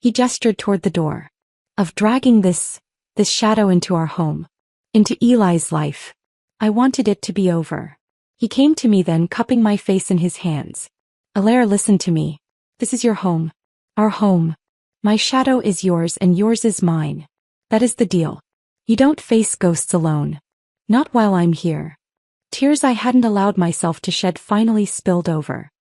He gestured toward the door. "Of dragging this shadow into our home. Into Eli's life. I wanted it to be over." He came to me then, cupping my face in his hands. "Alara, listen to me. This is your home. Our home. My shadow is yours and yours is mine. That is the deal. You don't face ghosts alone. Not while I'm here." Tears I hadn't allowed myself to shed finally spilled over.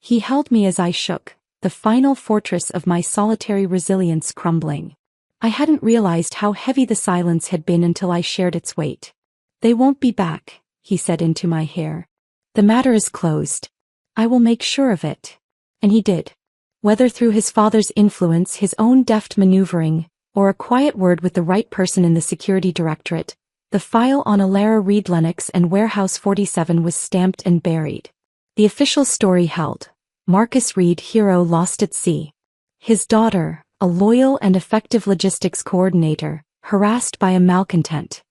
He held me as I shook, the final fortress of my solitary resilience crumbling. I hadn't realized how heavy the silence had been until I shared its weight. "They won't be back," he said into my hair. "The matter is closed. I will make sure of it." And he did. Whether through his father's influence, his own deft maneuvering, or a quiet word with the right person in the security directorate, the file on Alara Reed Lennox and Warehouse 47 was stamped and buried. The official story held. Marcus Reed, hero lost at sea. His daughter, a loyal and effective logistics coordinator, harassed by a malcontent.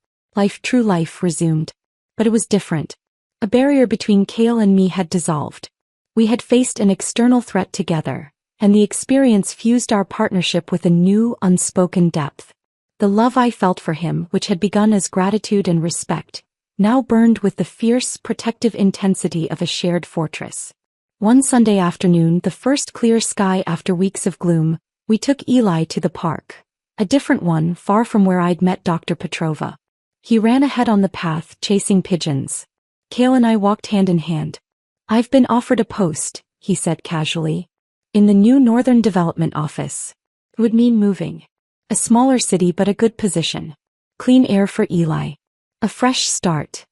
True life resumed. But it was different. A barrier between Cale and me had dissolved. We had faced an external threat together, and the experience fused our partnership with a new, unspoken depth. The love I felt for him, which had begun as gratitude and respect, now burned with the fierce, protective intensity of a shared fortress. One Sunday afternoon, the first clear sky after weeks of gloom, we took Eli to the park. A different one, far from where I'd met Dr. Petrova. He ran ahead on the path, chasing pigeons. Cale and I walked hand in hand. "I've been offered a post," he said casually. "In the new Northern Development Office. It would mean moving. A smaller city but a good position. Clean air for Eli. A fresh start."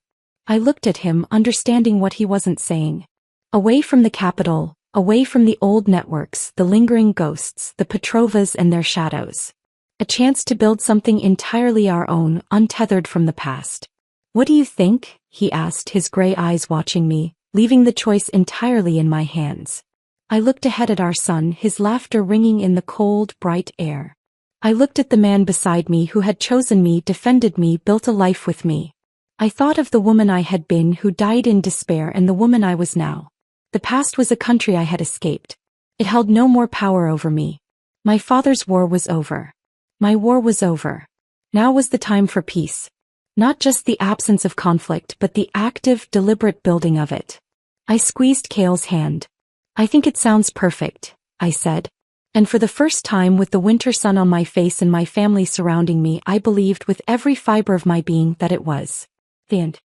I looked at him, understanding what he wasn't saying. Away from the capital, away from the old networks, the lingering ghosts, the Petrovas and their shadows. A chance to build something entirely our own, untethered from the past. "What do you think?" he asked, his gray eyes watching me, leaving the choice entirely in my hands. I looked ahead at our son, his laughter ringing in the cold, bright air. I looked at the man beside me who had chosen me, defended me, built a life with me. I thought of the woman I had been who died in despair and the woman I was now. The past was a country I had escaped. It held no more power over me. My father's war was over. My war was over. Now was the time for peace. Not just the absence of conflict but the active, deliberate building of it. I squeezed Cale's hand. I think it sounds perfect, I said. And for the first time with the winter sun on my face and my family surrounding me, I believed with every fiber of my being that it was. The end.